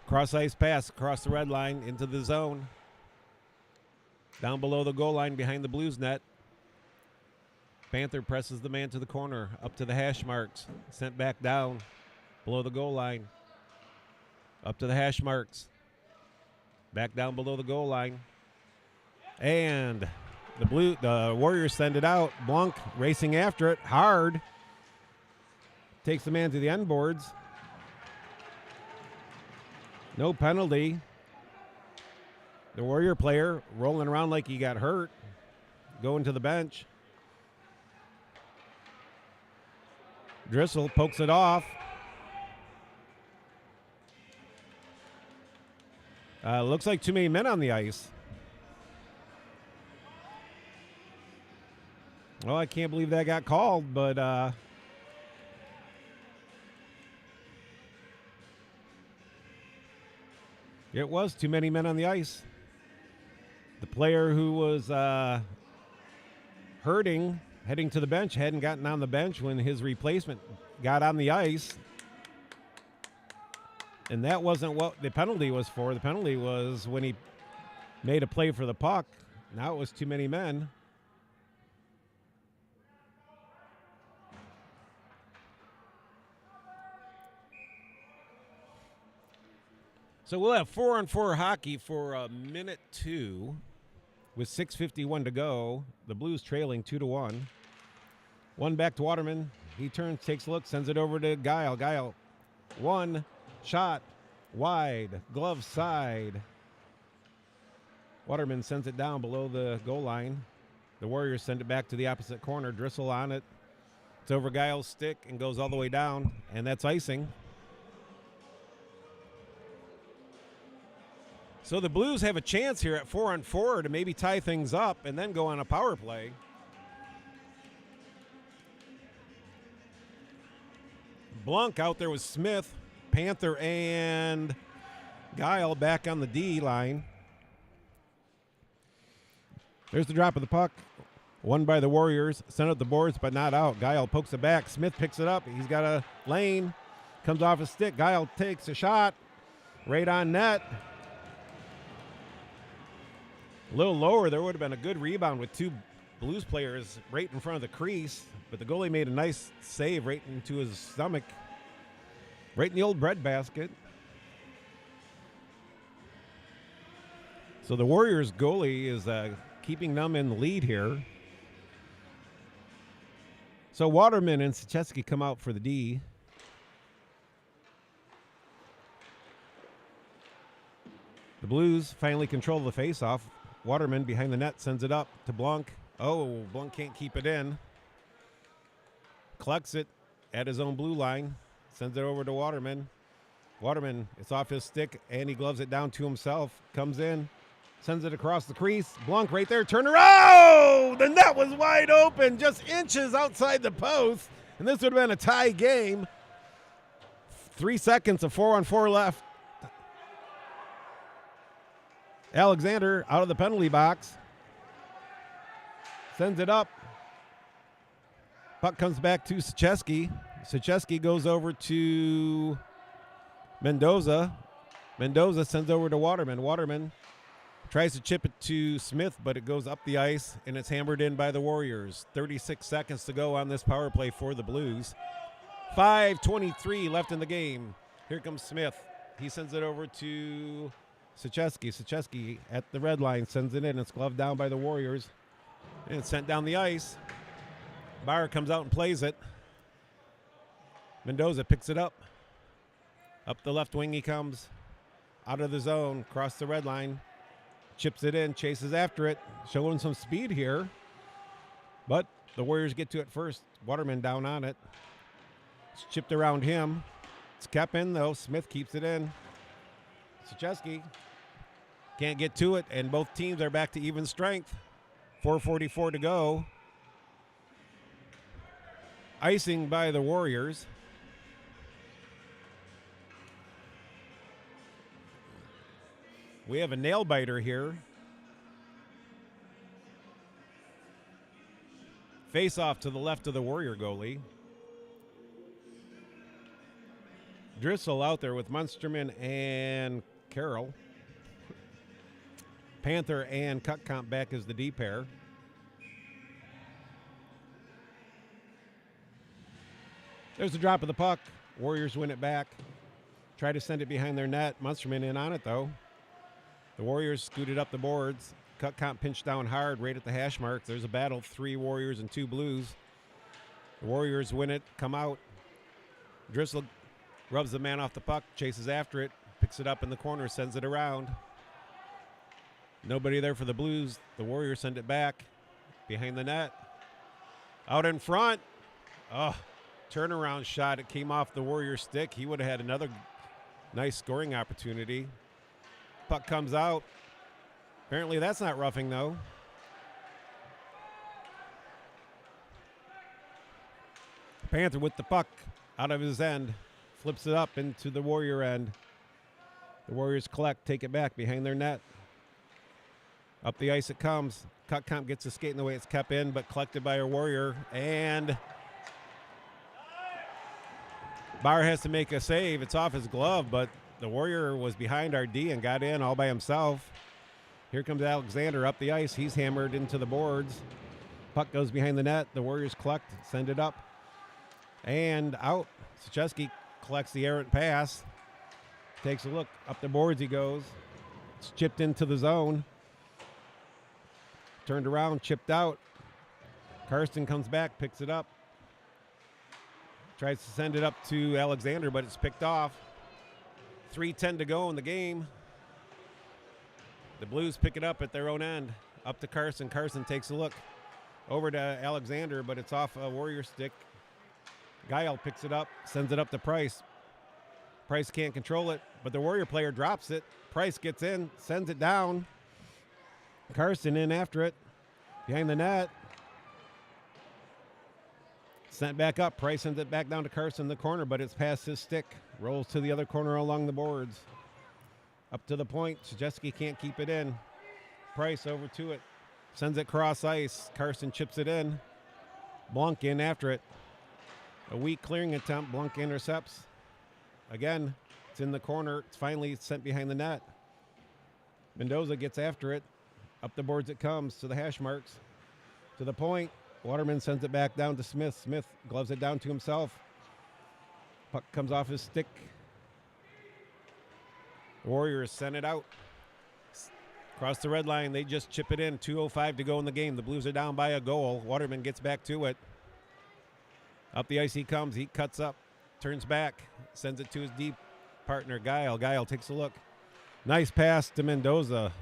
Cross ice pass across the red line into the zone. Down below the goal line behind the Blues net. Panther presses the man to the corner, up to the hash marks. Sent back down below the goal line. Up to the hash marks. Back down below the goal line. And the Warriors send it out. Blanc racing after it hard. Takes the man to the end boards. No penalty. The Warrior player rolling around like he got hurt. Going to the bench. Drissel pokes it off. Looks like too many men on the ice. Well, I can't believe that got called, but it was too many men on the ice. The player who was hurting, heading to the bench, hadn't gotten on the bench when his replacement got on the ice. And that wasn't what the penalty was for. The penalty was when he made a play for the puck. Now it was too many men. So we'll have 4-on-4 hockey for minute 2 with 6:51 to go. The Blues trailing 2-1. One back to Waterman. He turns, takes a look, sends it over to Guile. Guile, one shot wide, glove side. Waterman sends it down below the goal line. The Warriors send it back to the opposite corner. Drissel on it. It's over Guile's stick and goes all the way down, and that's icing. So the Blues have a chance here at 4-on-4 to maybe tie things up and then go on a power play. Blanc out there with Smith, Panther, and Guile back on the D line. There's the drop of the puck. Won by the Warriors. Sent up the boards, but not out. Guile pokes it back. Smith picks it up. He's got a lane. Comes off his stick. Guile takes a shot. Right on net. A little lower, there would have been a good rebound with two Blues players right in front of the crease, but the goalie made a nice save right into his stomach, right in the old breadbasket. So the Warriors goalie is keeping them in the lead here. So Waterman and Sachetsky come out for the D. The Blues finally control the faceoff. Waterman behind the net sends it up to Blanc. Oh, Blanc can't keep it in. Collects it at his own blue line. Sends it over to Waterman. Waterman, it's off his stick, and he gloves it down to himself. Comes in, sends it across the crease. Blanc right there, turn around. Oh, the net was wide open, just inches outside the post. And this would have been a tie game. 3 seconds of 4-on-4 left. Alexander out of the penalty box. Sends it up. Puck comes back to Sachesky. Sachesky goes over to Mendoza. Mendoza sends over to Waterman. Waterman tries to chip it to Smith, but it goes up the ice, and it's hammered in by the Warriors. 36 seconds to go on this power play for the Blues. 5:23 left in the game. Here comes Smith. He sends it over to Sachesky. Sachesky at the red line sends it in. It's gloved down by the Warriors, and it's sent down the ice. Bauer comes out and plays it. Mendoza picks it up. Up the left wing he comes. Out of the zone, across the red line. Chips it in, chases after it. Showing some speed here. But the Warriors get to it first. Waterman down on it. It's chipped around him. It's kept in, though. Smith keeps it in. Sachesky can't get to it, and both teams are back to even strength. 4:44 to go. Icing by the Warriors. We have a nail biter here. Face off to the left of the Warrior goalie. Driscoll out there with Munsterman and Carroll. Panther and Cutcomp back as the D pair. There's the drop of the puck. Warriors win it back. Try to send it behind their net. Munsterman in on it, though. The Warriors scooted up the boards. Cutcomp pinched down hard right at the hash mark. There's a battle, 3 Warriors and 2 Blues. The Warriors win it, come out. Driscoll rubs the man off the puck, chases after it, picks it up in the corner, sends it around. Nobody there for the Blues. The Warriors send it back behind the net. Out in front. Oh, turnaround shot. It came off the Warrior stick. He would have had another nice scoring opportunity. Puck comes out. Apparently that's not roughing, though. Panther with the puck out of his end. Flips it up into the Warrior end. The Warriors collect, take it back behind their net. Up the ice it comes. Cutcomp gets the skate in the way it's kept in, but collected by a Warrior. And Bauer has to make a save. It's off his glove, but the Warrior was behind our D and got in all by himself. Here comes Alexander up the ice. He's hammered into the boards. Puck goes behind the net. The Warriors collect, send it up. And out. Sachesky collects the errant pass. Takes a look. Up the boards he goes. It's chipped into the zone. Turned around, chipped out. Karsten comes back, picks it up. Tries to send it up to Alexander, but it's picked off. 3:10 to go in the game. The Blues pick it up at their own end. Up to Carson. Carson takes a look. Over to Alexander, but it's off a Warrior stick. Guile picks it up, sends it up to Price. Price can't control it, but the Warrior player drops it. Price gets in, sends it down. Carson in after it. Behind the net. Sent back up. Price sends it back down to Carson in the corner, but it's past his stick. Rolls to the other corner along the boards. Up to the point. Sachesky can't keep it in. Price over to it. Sends it cross ice. Carson chips it in. Blanc in after it. A weak clearing attempt. Blanc intercepts. Again, it's in the corner. It's finally sent behind the net. Mendoza gets after it. Up the boards it comes to the hash marks. To the point. Waterman sends it back down to Smith. Smith gloves it down to himself. Puck comes off his stick. The Warriors send it out. Across the red line, they just chip it in. 2:05 to go in the game. The Blues are down by a goal. Waterman gets back to it. Up the ice he comes. He cuts up. Turns back. Sends it to his deep partner, Guile. Guile takes a look. Nice pass to Mendoza.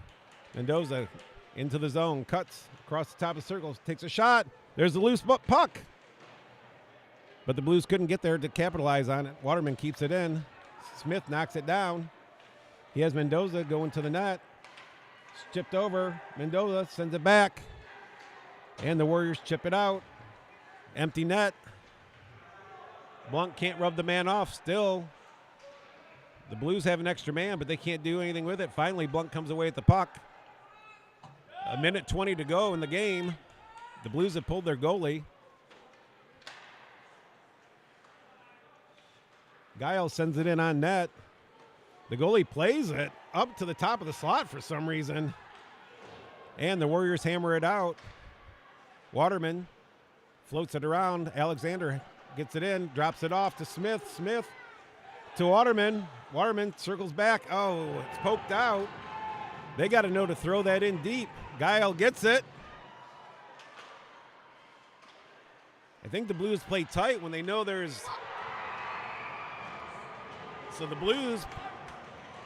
Mendoza into the zone. Cuts across the top of the circle. Takes a shot. There's the loose puck. But the Blues couldn't get there to capitalize on it. Waterman keeps it in. Smith knocks it down. He has Mendoza going to the net. It's chipped over. Mendoza sends it back. And the Warriors chip it out. Empty net. Blunt can't rub the man off still. The Blues have an extra man, but they can't do anything with it. Finally, Blunt comes away with the puck. 1:20 to go in the game. The Blues have pulled their goalie. Guile sends it in on net. The goalie plays it up to the top of the slot for some reason. And the Warriors hammer it out. Waterman floats it around. Alexander gets it in, drops it off to Smith. Smith to Waterman. Waterman circles back. Oh, it's poked out. They got to know to throw that in deep. Guile gets it. I think the Blues play tight when they know there's... So the Blues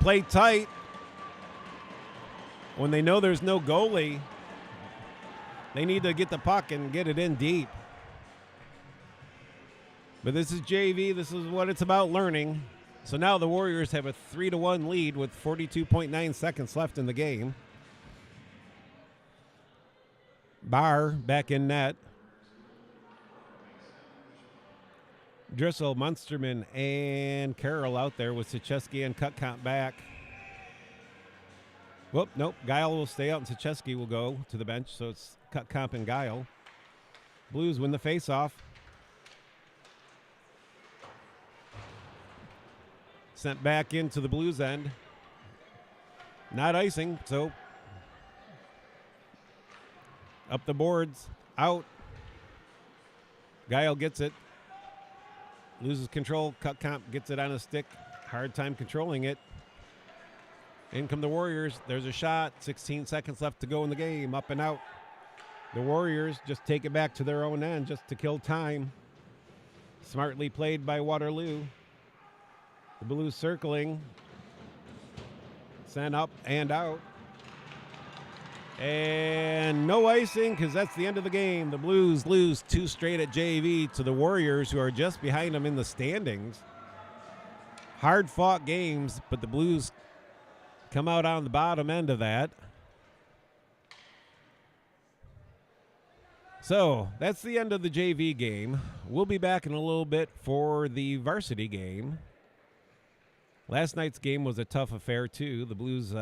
play tight when they know there's no goalie. They need to get the puck and get it in deep. But this is JV. This is what it's about, learning. So now the Warriors have a 3-1 lead with 42.9 seconds left in the game. Barr back in net. Drissel, Munsterman, and Carroll out there with Sachesky and Cutcomp back. Whoop, nope. Guile will stay out and Sachesky will go to the bench. So it's Cutcomp and Guile. Blues win the faceoff. Sent back into the Blues end. Not icing, so up the boards, out. Guile gets it. Loses control. Cutcomp gets it on a stick. Hard time controlling it. In come the Warriors. There's a shot. 16 seconds left to go in the game. Up and out. The Warriors just take it back to their own end just to kill time. Smartly played by Waterloo. The Blues circling. Sent up and out. And no icing because that's the end of the game. The Blues lose 2 straight at JV to the Warriors, who are just behind them in the standings. Hard-fought games, but the Blues come out on the bottom end of that. So that's the end of the JV game. We'll be back in a little bit for the varsity game. Last night's game was a tough affair, too. The Blues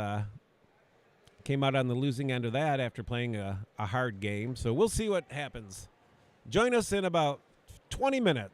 came out on the losing end of that after playing a hard game. So we'll see what happens. Join us in about 20 minutes.